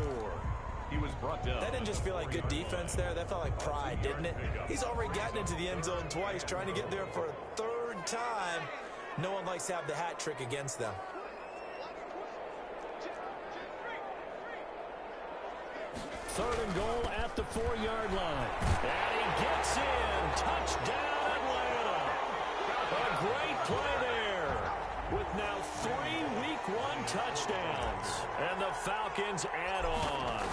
He was brought down. That didn't just feel like good defense there. That felt like pride, didn't it? He's already gotten into the end zone twice, trying to get there for a 3rd time. No one likes to have the hat trick against them. 3rd and goal at the 4-yard line. And he gets in. Touchdown, Atlanta. A great play there with now 3 Week 1 touchdowns. And the Falcons add on.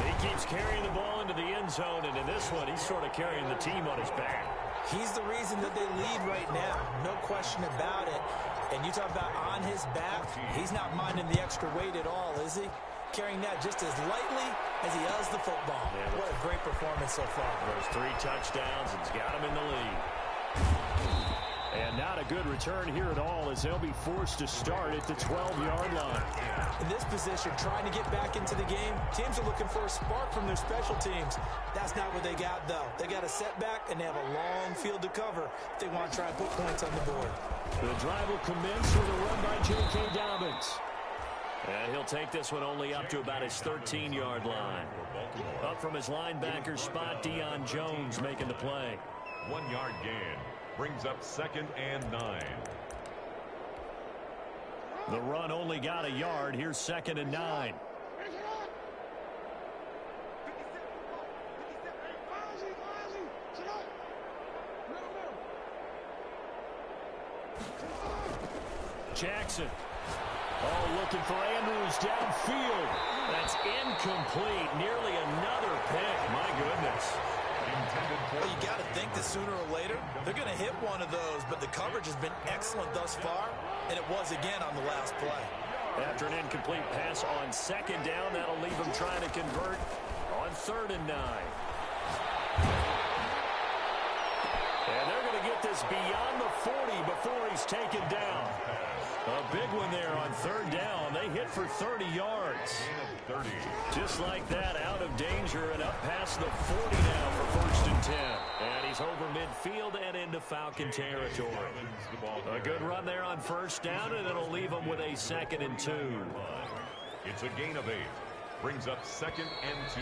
He keeps carrying the ball into the end zone, and in this one, he's sort of carrying the team on his back. He's the reason that they lead right now. No question about it. And you talk about on his back, he's not minding the extra weight at all, is he? Carrying that just as lightly as he does the football. Yeah, what a great performance so far. Those 3 touchdowns, it's got him in the lead. And not a good return here at all as they'll be forced to start at the 12-yard line. In this position, trying to get back into the game, teams are looking for a spark from their special teams. That's not what they got, though. They got a setback, and they have a long field to cover if they want to try and put points on the board. The drive will commence with a run by J.K. Dobbins. And he'll take this one only up to about his 13-yard line. Up from his linebacker spot, Deion Jones making the play. 1-yard gain brings up 2nd and 9. The run only got a yard. Here's 2nd and 9. Jackson. Oh, looking for Andrews downfield. That's incomplete. Nearly another pick. My goodness. Well, you got to think that sooner or later they're going to hit one of those, but the coverage has been excellent thus far, and it was again on the last play. After an incomplete pass on 2nd down, that'll leave them trying to convert on 3rd and 9. And they're going to get this beyond the 40 before he's taken down. A big one there on 3rd down. They hit for 30 yards. 30. Just like that, out of danger and up past the 40 now for 1st and 10. And he's over midfield and into Falcon territory. A good run there on 1st down, and it'll leave them with a 2nd and 2. It's a gain of 8. Brings up 2nd and 2.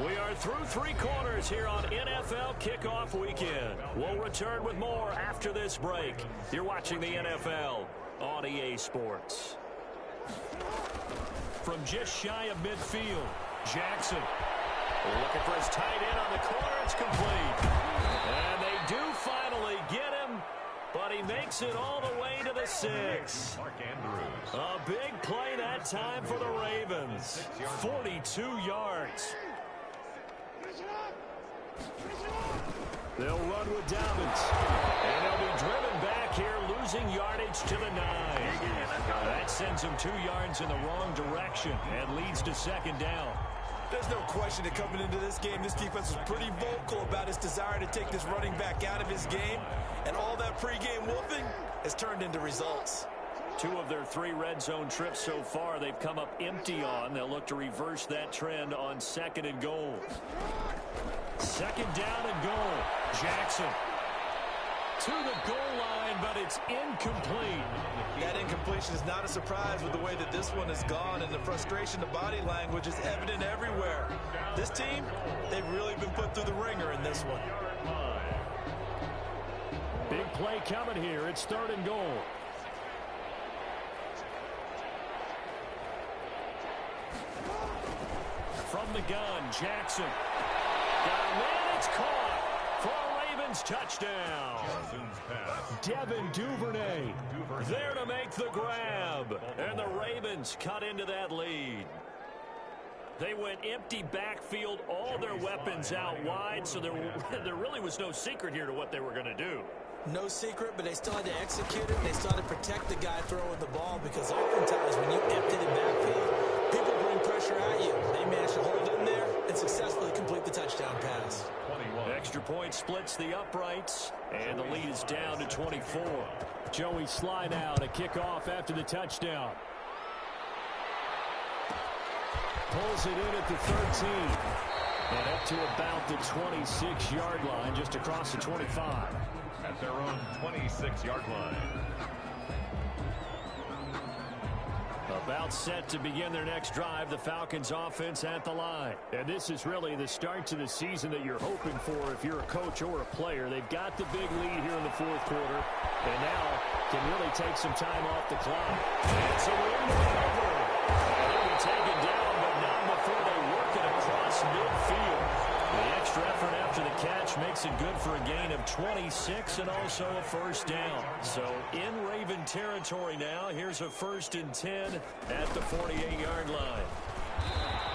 We are through 3 quarters here on NFL Kickoff Weekend. We'll return with more after this break. You're watching the NFL on EA Sports. From just shy of midfield, Jackson looking for his tight end on the corner. It's complete. And they do finally get him, but he makes it all the way to the 6. Mark Andrews. A big play that time for the Ravens. 42 yards. They'll run with Dobbins. And they'll be driven back here, losing yardage to the 9. That sends them 2 yards in the wrong direction and leads to 2nd down. There's no question that coming into this game, this defense was pretty vocal about its desire to take this running back out of his game. And all that pregame wolfing has turned into results. 2 of their 3 red zone trips so far, they've come up empty on. They'll look to reverse that trend on 2nd and goal. 2nd down and goal. Jackson to the goal line, but it's incomplete. That incompletion is not a surprise with the way that this one has gone, and the frustration, the body language is evident everywhere. This team, they've really been put through the ringer in this one. Big play coming here. It's 3rd and goal. From the gun, Jackson. Got a man, it's caught for a Ravens touchdown. Devin Duvernay there to make the grab. And the Ravens cut into that lead. They went empty backfield, all their weapons out wide, so there really was no secret here to what they were going to do. No secret, but they still had to execute it. They still had to protect the guy throwing the ball, because oftentimes when you empty the backfield, people bring pressure at you. They managed to hold in there and successfully complete the touchdown pass. Extra point splits the uprights, and the lead is down to 24. Joey slide out, a kickoff after the touchdown. Pulls it in at the 13. And up to about the 26-yard line, just across the 25. At their own 26-yard line. About set to begin their next drive, the Falcons offense at the line. And this is really the start to the season that you're hoping for if you're a coach or a player. They've got the big lead here in the 4th quarter, and now can really take some time off the clock. It's a win over. They'll be taken down, but not before they work it across midfield. The extra effort after the catch makes it good for a gain of 26 and also a 1st down. So in Raven territory now, here's a 1st and 10 at the 48-yard line.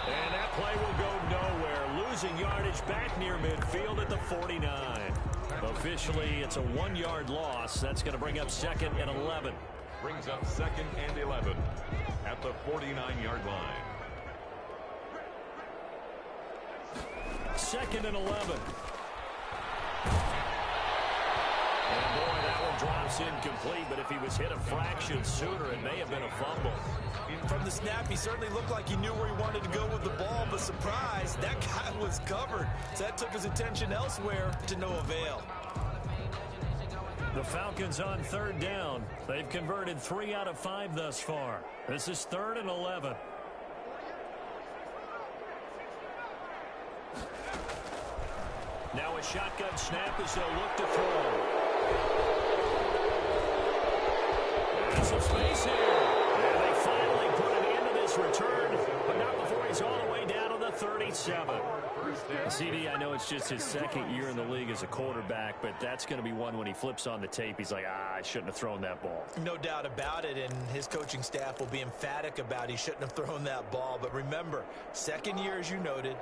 And that play will go nowhere. Losing yardage back near midfield at the 49. Officially, it's a 1-yard loss. That's going to bring up 2nd and 11. Brings up 2nd and 11 at the 49-yard line. 2nd and 11. And boy, that one drops incomplete, but if he was hit a fraction sooner, it may have been a fumble. From the snap, he certainly looked like he knew where he wanted to go with the ball, but surprise, that guy was covered. So that took his attention elsewhere to no avail. The Falcons on 3rd down. They've converted 3 out of 5 thus far. This is 3rd and 11. Now a shotgun snap as they'll look to throw. There's some space here. And they finally put an end to this return, but not before he's all the way down to the 37. CD, I know it's just his 2nd year in the league as a quarterback, but that's going to be one when he flips on the tape. He's like, I shouldn't have thrown that ball. No doubt about it, and his coaching staff will be emphatic about he shouldn't have thrown that ball. But remember, 2nd year, as you noted,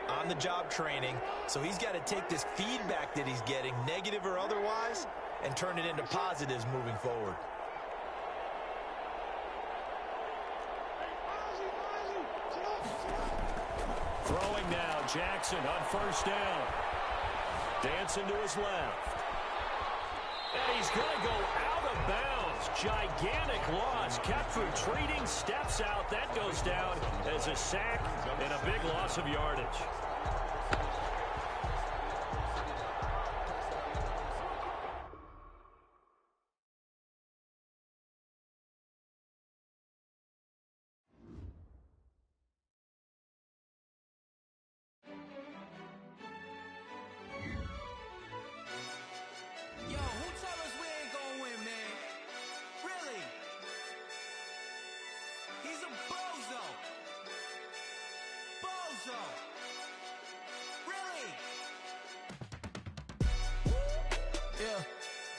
on-the-job training, so he's got to take this feedback that he's getting, negative or otherwise, and turn it into positives moving forward. Throwing now, Jackson on 1st down. Dancing to his left. And he's going to go out of bounds. Gigantic loss. Kept retreating, steps out. That goes down as a sack and a big loss of yardage.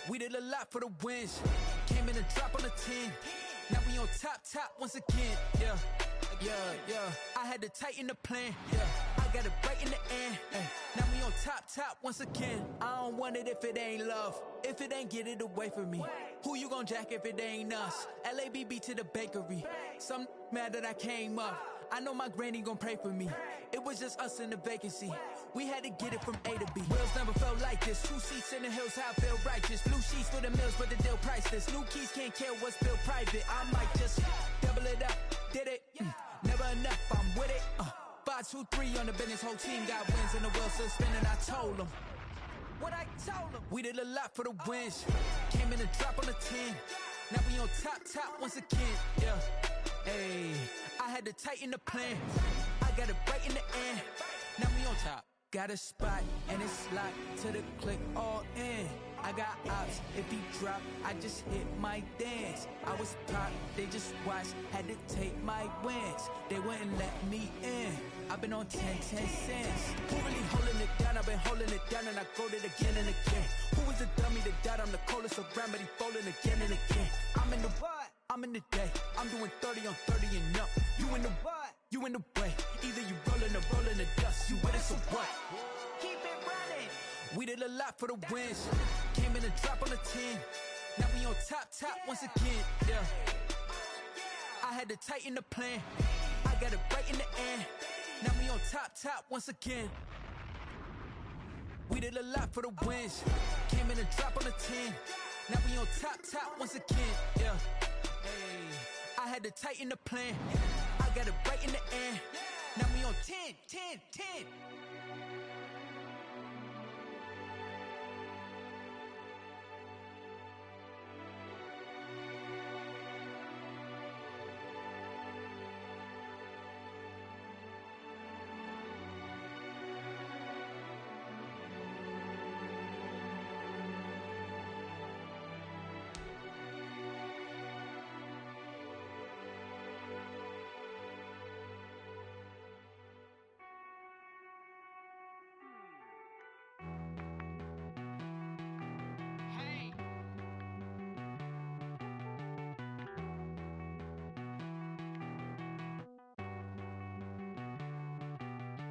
We did a lot for the wins. Came in a drop on a 10. Now we on top once again. Yeah. I had to tighten the plan. Yeah. I got it right in the end. Now we on top once again. I don't want it if it ain't love. If it ain't, get it away from me. Who you gon' jack if it ain't us? LABB to the bakery. Some mad that I came up. I know my granny gon' pray for me. It was just us in the vacancy. We had to get it from A to B. Wheels never felt like this. 2 seats in the hills, how I feel righteous. Blue sheets for the mills, but the deal priceless. New keys can't care what's built private. I might just double it up, did it. Never enough, I'm with it. 5, 2, 3 on the business, whole team got wins and the wheels still spinning. I told them what I told them. We did a lot for the wins. Came in and drop on the 10. Now we on top once again. Yeah, hey, I had to tighten the plan. I got it right in the end. Now we on top. Got a spot and it's locked to the click all in. I got ops, if he drop, I just hit my dance. I was pop, they just watched, had to take my wins. They wouldn't let me in. I've been on 10 cents. Who really holding it down? I've been holding it down and I go it again and again. Who was the dummy that died? I'm the coldest around, but he folding again and again. I'm in the what? I'm in the day. I'm doing 30 on 30 and up. You in the what? You in the way. Either you rolling or rolling the dust. You with us or what? Keep it running. We did a lot for the wins. Came in and drop on the 10. Now we on top once again. Yeah. I had to tighten the plan. I got it right in the end. Now we on top once again. We did a lot for the wins. Came in and drop on the 10. Now we on top once again. Yeah. Hey, I had to tighten the plan. I got it right in the end. Now we on 10.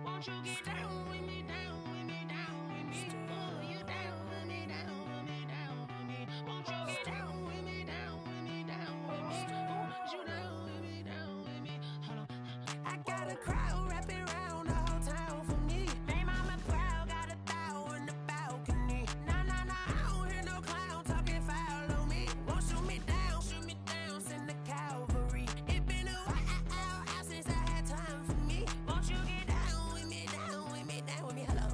Won't you get down with me, down with me, down with me? Oh, you down with me, down with me, down with me. Won't you get down with me, down with me, down with me? Oh, you down with me, down with me? Hold on. I got a crowd wrapping around the whole town for me. They mama crowd got a thou in the balcony. Nah, I don't hear no clown talking foul on me. Won't shoot me down, send the cavalry. It been a while since I had time for me. Won't you get down with me, down with me, down with me? Hello.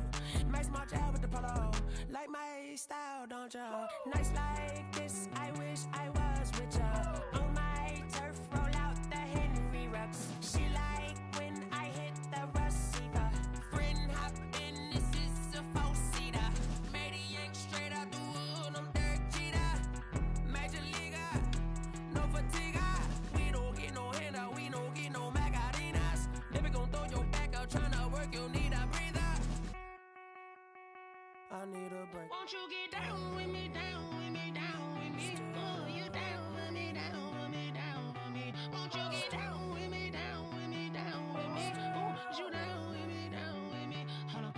Nice march out with the polo. Like my style, don't ya? Nice like this, I wish I was richer. On my turf, roll out the Henry Rux. She like when I hit the receiver. Friend hop in, this is a four-seater. Made a yank straight out the wood, I'm Derek Jeter. Major leaguer, no fatigue. We don't get no handout, we don't get no Macarinas. Never gon' throw your back out, tryna work, you need a breather. I need a break. Won't you get down with me, down with me, down with me? Oh, you down with me, down with me, down with me? Won't you get down with me, down with me, down with me? Oh, you down with me, down with me? Hold on.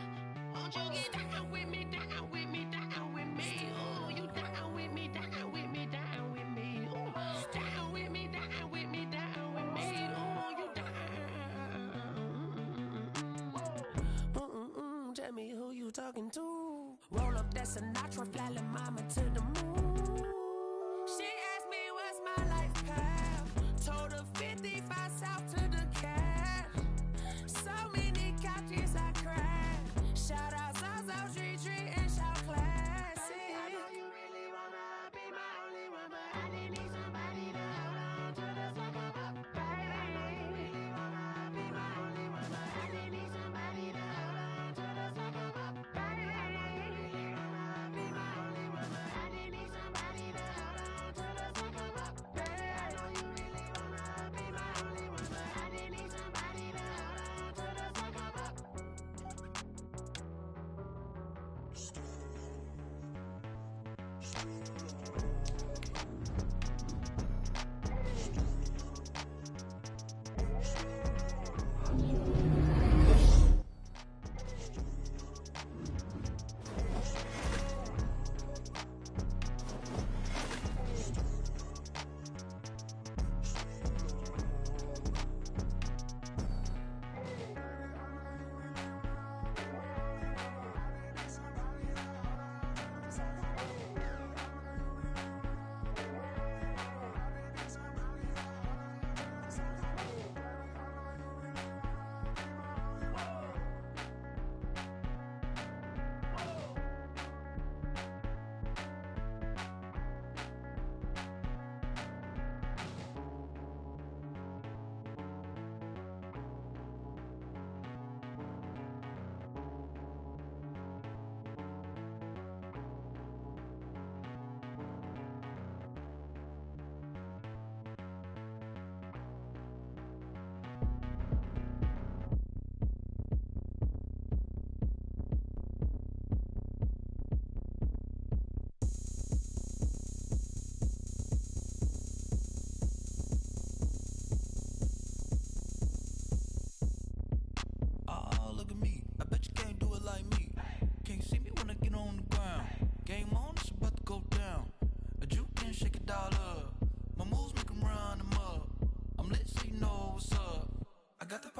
Won't you get down with me, down with me, down with me? Oh, you down with me, down with me, down with me? Oh, down with me, down with me, down with me? Oh, you down. Tell me who you talking to. Roll up that Sinatra, fly la mama to the moon. She asked me what's my life path. Told her 55 south to the cat. So many couches I cried. Shout out South Street and shout classic. I know you really wanna be my only one, but I didn't need somebody to hold on to the fuck up, baby. I know you really wanna be my only one, but I didn't need somebody to hold on to the fuck up, baby. I know you really wanna be my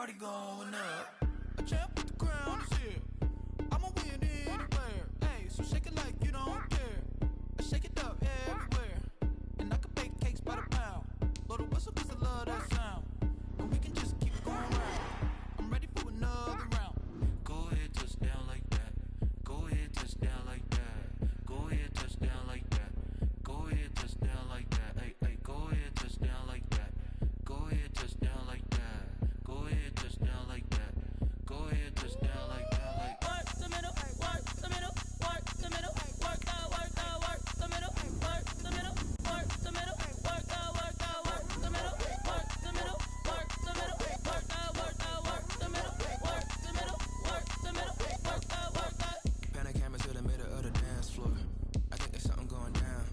party going up. A champ with the crown is here. I'ma win anywhere. Hey, so shake it like you don't care. I shake it up everywhere. And I can bake cakes by the pound. Blow the whistle 'cause I love that sound. And we can just keep going round. I'm ready for another round. Go ahead, touch down like that. Go ahead, touch down like that. Go ahead, touch down like that. Go ahead, touch down like that. Hey, hey, go ahead, touch down like that. Go ahead, touch down like that. Go ahead, touch down like that. Go ahead, touch down like that. Like work the middle, work the middle, work the middle, work out, work out, work the middle, work the middle, work the middle, work out, work out, work the middle, work the middle, work the middle, work out, work out, work the middle, work the middle, work the middle, work out, work out. Pan a camera to the middle of the dance floor. I think there's something going down.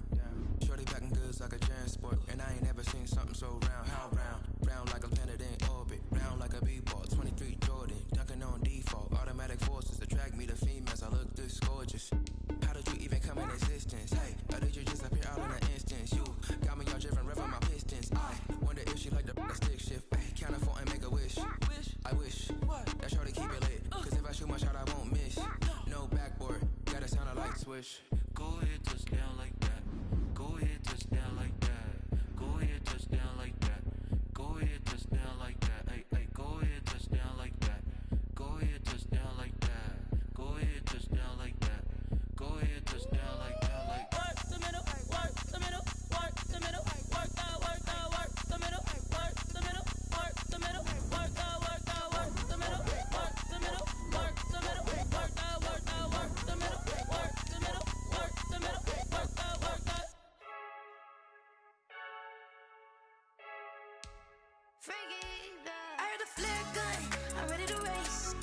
Shorty packing goods like a transport, and I ain't never seen something so round. How round? Round like a planet in orbit, round like a b-ball. 23 Jordan, dunking on default. Automatic forces attract me to females. I look this gorgeous. How did you even come in existence? Hey, or did you just appear out in an instance? You got me all driven, revving my pistons. I wonder if she like the stick shift. Hey, count it 4 and make a wish. I wish that shorty keep it lit. 'Cause if I shoot my shot, I won't miss. No backboard, gotta sound a light switch. go ahead, touch down like that. Go ahead, touch down like that. Go ahead, touch down like that. Go ahead, touch down like that. Hey, hey, go ahead, touch down like that. Go ahead, touch down like that. Go ahead, touch down like that. Go ahead, touch down like that. Like work the middle, work the middle, work the middle, work out, work out, work the middle, work the middle, work the middle, work out, work out, work the middle, work the middle, work the middle, work out, work out, work the middle, work the middle, work the middle, work out, work out. I heard the flare gun, I'm ready to race.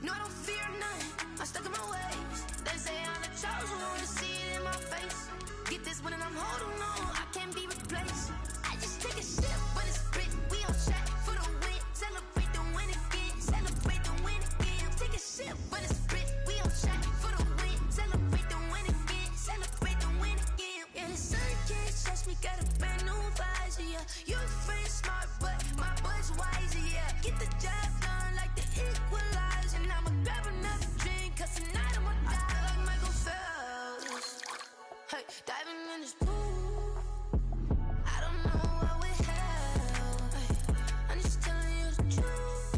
No, I don't fear none, I'm stuck in my ways. They say I'm the chosen one, see it in my face. Get this one and I'm holding on, I can't be replaced. I just take a sip, but it's spit, we on track for the win. Celebrate the win again, celebrate the win again. Take a sip, but it's spit, we on track for the win. Celebrate the win again, celebrate the win again. Yeah, the sun can't touch me, got a brand new visor, yeah. Your friend smart, but my bud's wiser, yeah. Get the job done like the equalizer. And I'ma grab another drink, 'cause tonight I'ma die like Michael Phelps. Hey, diving in this pool, I don't know how it held. Hey, I'm just telling you the truth.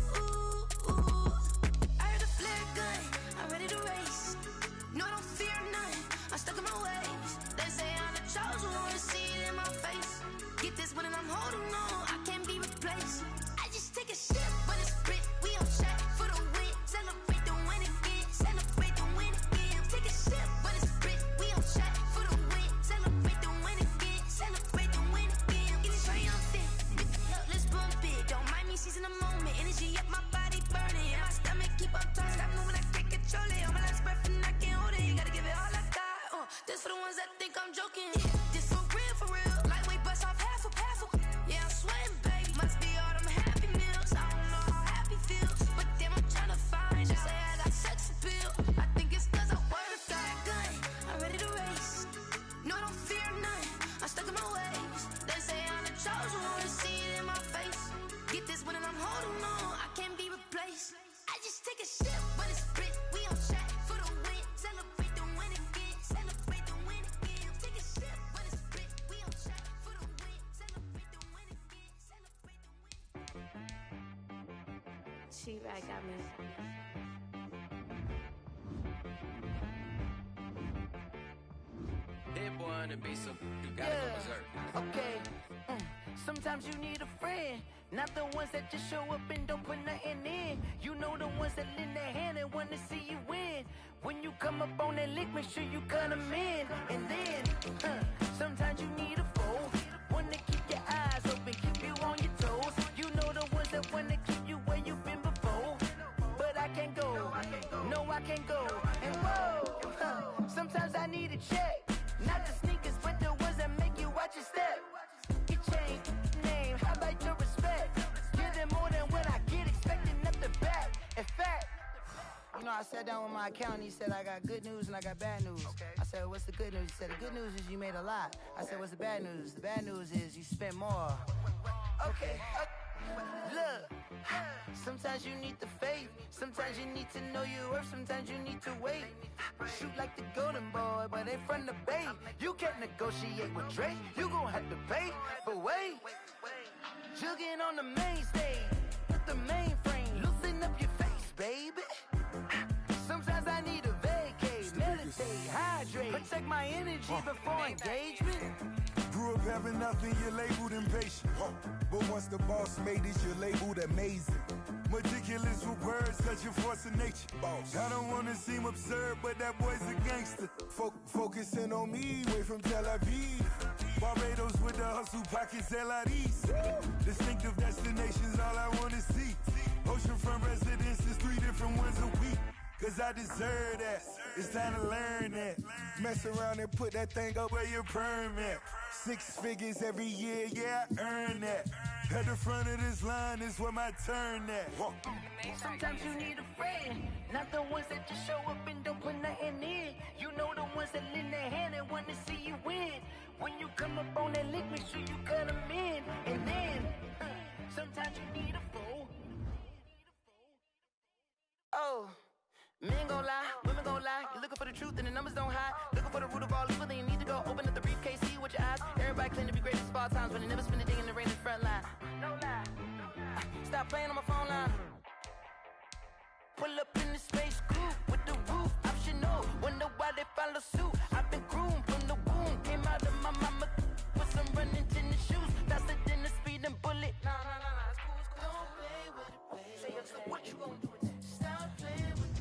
I heard a flare gun, I'm ready to race. No, I don't fear none, I'm stuck in my ways. They say I'm the chosen one, see it in my face. Get this one and I'm holding on, I can't be replaced. I just take a sip, but it's spit, we on track for the win. Celebrate the win again, celebrate the win again. Take a sip, but it's spit, we on track for the win. Celebrate the win again, celebrate the win again. Get it triumphant, let's bump it. Don't mind me seizing the moment, energy up my body burning. And my stomach keep up talking, stop moving, I can't control it. On my last breath and I can't hold it, you gotta give it all I got. This for the ones that think I'm joking. This for real, lightweight bust off half a. Yeah, I'm sweating, baby, must be all them happy meals. I don't know how happy feels, but damn, I'm tryna find you. Say I got sex appeal, I think it's 'cause I work. Got a gun, I'm ready to race. No, I don't fear none, I'm stuck in my ways. They say I'm the chosen one, see it in my face. Get this one and I'm holding on, I can't be replaced. I just take a sip, but it's spit, we on track for the win. Celebrate the win again, celebrate the win again. Take a sip, but it's spit, we on track for the win. Celebrate the win again, celebrate the win. She right got me. Hit boy on the beat, so you gotta go berserk. Okay. Sometimes you need a friend, not the ones that just show up and don't put nothing in. You know the ones that lend their hand and wanna see you win. When you come up on that lick, make sure you cut them in. And then, sometimes you need a foe, one to keep your eyes open, keep you on your toes. You know the ones that wanna keep you where you've been before. But I can't go, no I can't go. And whoa, sometimes I need a check. Not the sneakers, but the ones that make you watch your step. Get changed, name, how about your respect? Give them more than what I get, expecting nothing back. In fact, you know, I sat down with my accountant, he said, I got good news and I got bad news. Okay. I said, what's the good news? He said, the good news is you made a lot. I said, what's the bad news? The bad news is you spent more. Okay. Look, sometimes you need the faith. Sometimes you need to know your worth. Sometimes you need to wait. Shoot like the golden boy, but ain't from the bay. You can't negotiate with Drake. You gon' have to pay. But wait, jugging on the main stage with the mainframe. Loosen up your face, baby. Sometimes I need a vacate, meditate, hydrate, protect my energy before engagement. Grew up having nothing, you're labeled impatient. But once the boss made it, you're labeled amazing. Meticulous with words, such a force of nature. I don't wanna seem absurd, but that boy's a gangster. Focusing on me, way from Tel Aviv. Barbados with the hustle pockets, LIDs. Distinctive destinations, all I wanna see. Oceanfront residences, 3 different ones a week. Cause I deserve that, it's time to learn that. Mess around and put that thing up where your perm at. 6 figures every year, yeah, I earn that. At the front of this line is where my turn at. Sometimes you need a friend, not the ones that just show up and don't put nothing in. You know the ones that lend their hand and want to see you win. When you come up on that lick, make sure you cut them in. And then, sometimes you need a fool. Oh. Men gon' lie, women gon' lie. You're looking for the truth and the numbers don't hide. Looking for the root of all evil, then you need to go open up the briefcase, see with your eyes. Everybody claim to be great at small times, but they never spend a day in the rain in the front line. No lie. Stop playing on my phone line. Pull up in the space coupe with the roof optional. Wonder why they follow suit. I've been groomed from the womb. Came out of my mama with some running tennis shoes. Faster than the speeding bullet. Nah, it's cool, it's cool. Don't play with it, baby. Say up, so what you gon' do with it? Stop playing with it.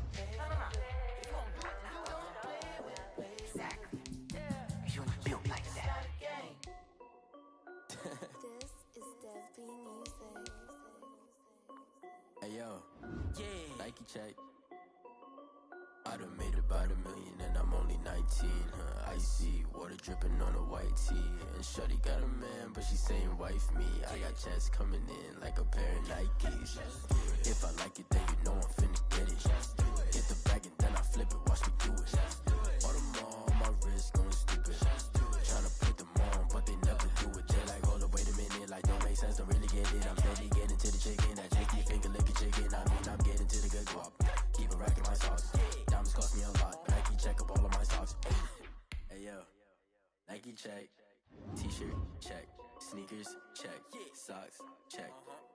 Hey yo, Nike check. I done made about $1 million and I'm only 19. Icy water dripping on a white tee. And shorty got a man, but she saying wife me. I got checks coming in like a pair of Nikes. If I like it, then you know I'm finna get it. Get the bag and then I flip it, watch me do it. All them on my wrist going stupid. Tryna put them on, but they never do it. They're like, hold up, wait a minute, like don't make sense, don't really get it. I'm steady getting to the chicken, that chicky finger licking chicken. I mean, I'm getting to the good guap. Keep a rack in my socks. Diamonds cost me a lot. Nike check up all of my socks. Hey yo, Nike check. T-shirt check. Sneakers check. Socks check.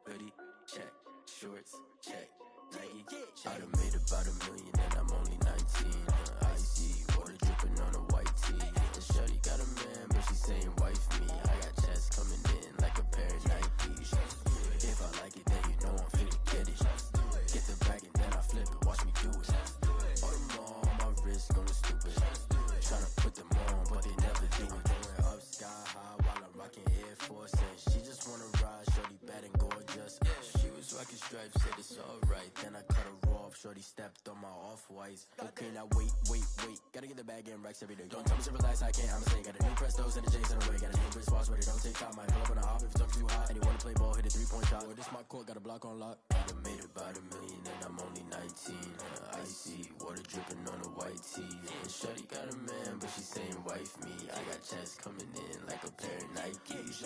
Hoodie check. Shorts check. Nike. I done made about $1 million and I'm only 19. Icy water dripping on a white tee. And shorty got a man, but she saying wife me. I got checks coming in like a pair of Nikes. If I like it, then you know I'm finna get it. Get the bag and then I flip it, watch me do it. All them on my wrist going stupid. Tryna put them on, but they never do it. Going up sky high while I'm rocking Air Force. And she just wanna ride, shorty bad and gorgeous. She was rocking stripes, said it's alright. Then I cut her off, shorty stepped on my off-whites. Okay, now wait. Gotta get the bag and racks every day. Don't tell me to relax, I can't, I'ma say. Got a new Prestos and a J's in the way. Got a new British watch, but it don't take time. Might pull up on a hop if it's up too hot. And you wanna play ball, hit a 3-point shot. Or this my court, got a block on lock. I done made about $1 million and I'm only 19. Icy water dripping on a white tee. And shorty got a man, but she saying wife me. I got checks coming in like a pair of Nikes.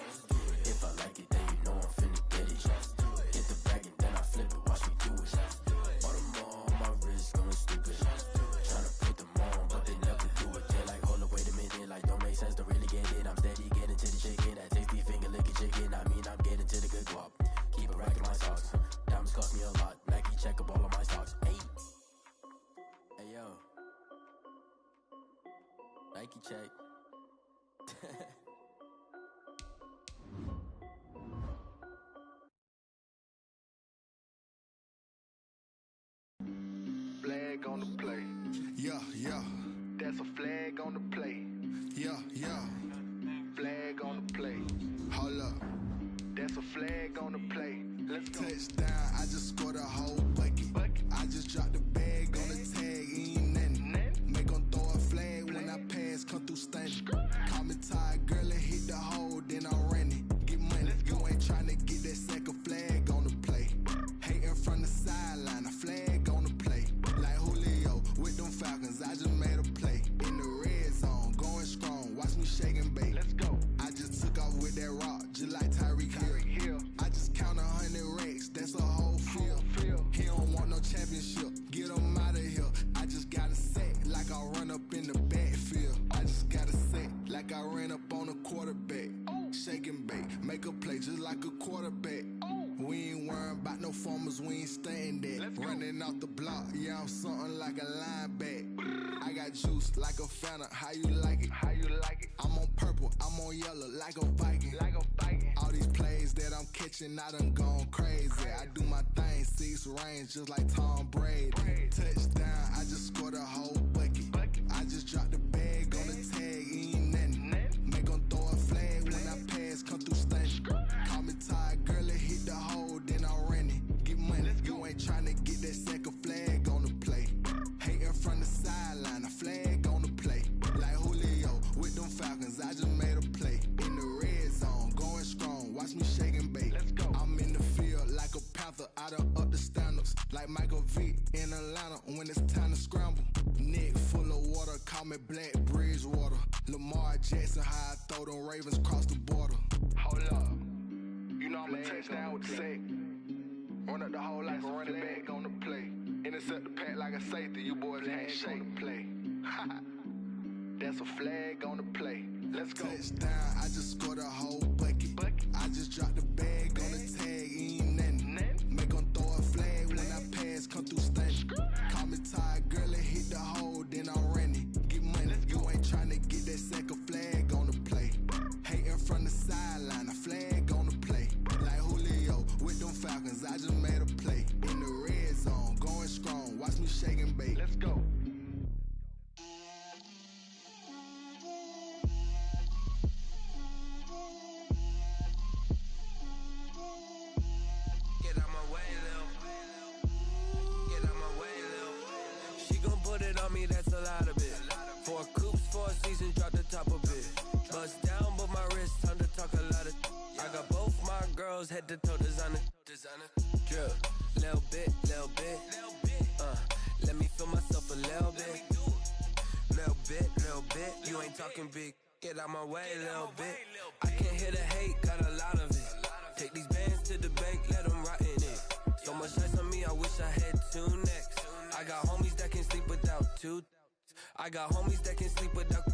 If I like it, then you know I'm finna get it. Get the bag and then I flip it, watch me do it. All them on my wrist going stupid. Tryna put them on, but they never do it. They're like, hold up, wait a minute, like don't make sense, don't really get it. I'm steady getting to the chicken, that tasty finger licking chicken. I mean, I'm getting to the good guap. Keep a rack in my socks. Diamonds cost me a lot. Nike check up all of my socks. Hey yo, Nike check. Flag on the play. Yeah. That's a flag on the play. Yeah. Flag on the play. Hold up. That's a flag on the play. Let's go. Touchdown, I just scored a whole bucket. I just dropped the bag on the tag, ain't nothing. Make 'em throw a flag when I pass, come through stunning. Call me tired, girl, and hit the hole, then I'm running. Get money, you ain't tryna get that second flag on the play. Hating from the sideline, a flag on the play. Like Julio with them Falcons, I just made a play. In the red zone, going strong, watch me shake and bake. Let's go. I just took off with that rock, just like Tyreek Hill. I just count 100 like a quarterback. We ain't worrying about no formers, we ain't staying that. Running off the block, yeah, I'm something like a lineback. I got juice like a Fanta, how you like it? How you like it? I'm on purple, I'm on yellow, like a Viking. Like a Viking. All these plays that I'm catching, I done gone crazy. I do my thing, 6 range, just like Tom Brady. Touchdown, I just scored a whole bucket. I just dropped the bag on the tag, ain't nothing. Make 'em throw a flag when I pass, come through stunning. Call me tired, girl, it hit the hole, then I ran it. Get money, you ain't tryna get that second flag on the play. Hating from the sideline, a flag on the play. Like Julio with them Falcons, I just made a play. In the red zone, going strong, watch me shake and bake. I'm in the field like a panther, I done up the standards. Like Michael Vick in Atlanta when it's time to scramble. Neck full of water, call me Black Bridgewater. Lamar Jackson, how I throw them Ravens across the border. Hold up, you know I'm a touchdown with the sack. Run up the hole like a running back on the play. Intercept the pack like a safety, you boys ain't shake the play. That's a flag on the play. Let's go. Touchdown, I just scored a whole bucket. I just dropped the bag on the tag, ain't nothing. Make 'em throw a flag when I pass, come through stunning. Call me tired, girl, it hit the hole, then I ran it. Get money, you ain't tryna get that second flag on the play. Hating from the sideline, a flag on the play. Like Julio with them Falcons, I just made a play. In the red zone, going strong, watch me shake and bake. Let's go. Get out my way, Lil. Get out my way, Lil. She gon' put it on me, that's a lot of it. 4 coops, 4 seasons, drop the top a bit. Bust down, but my wrist, time to talk a lot of. I got both my girls, head to toe designer. Drip, little bit, little bit. Let me feel myself a little bit. Little bit. You ain't talking big. Get out my way, little bit. I can't hear the hate, got a lot of it. Take these bands to the bank, let them rot in it. So much ice on me, I wish I had 2 necks. I got homies that can sleep without 2. I got homies that can sleep without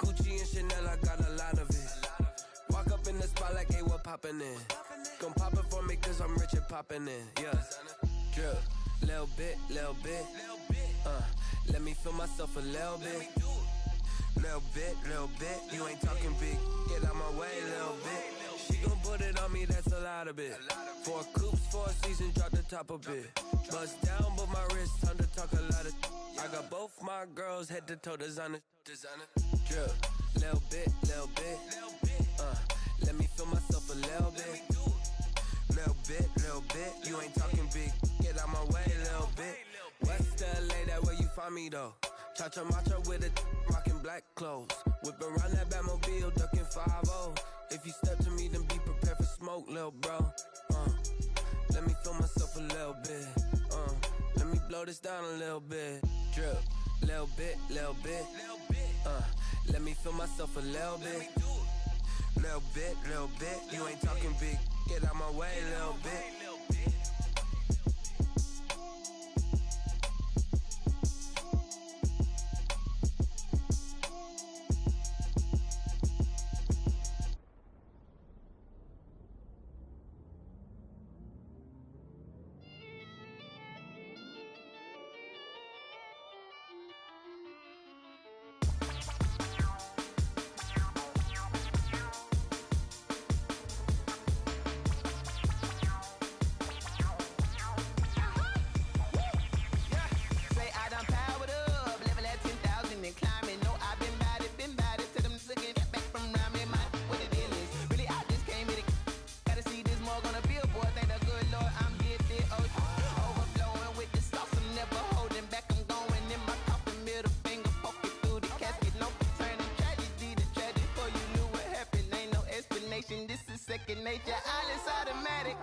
Gucci and Chanel, I got a lot of it. Walk up in the spot like, hey, what poppin' in? Gon' pop it for me cause I'm rich and poppin' in, yeah. Drip, little bit. Let me feel myself a little bit. Little bit. You ain't talking big. Get out my way, little bit. She gon' put it on me, that's a lot of it. 4 coops, 4 seasons, drop the top a bit. Bust down, but my wrist, time to talk a lot of. I got both my girls, head to toe designer. Drip, little bit. Let me feel myself a little bit. Little bit. You ain't talking big. Get out my way, little bit. West LA, that where you find me though. Cha-cha matcha with a rockin' black clothes. Whip around that Batmobile, ducking 5-0. If you step to me, then be prepared for smoke, lil' bro. Let me feel myself a little bit. Let me blow this down a little bit. Drip, little bit. Let me feel myself a little bit. Little bit. You ain't talking big. Get out my way, little bit. This is second nature, all is automatic.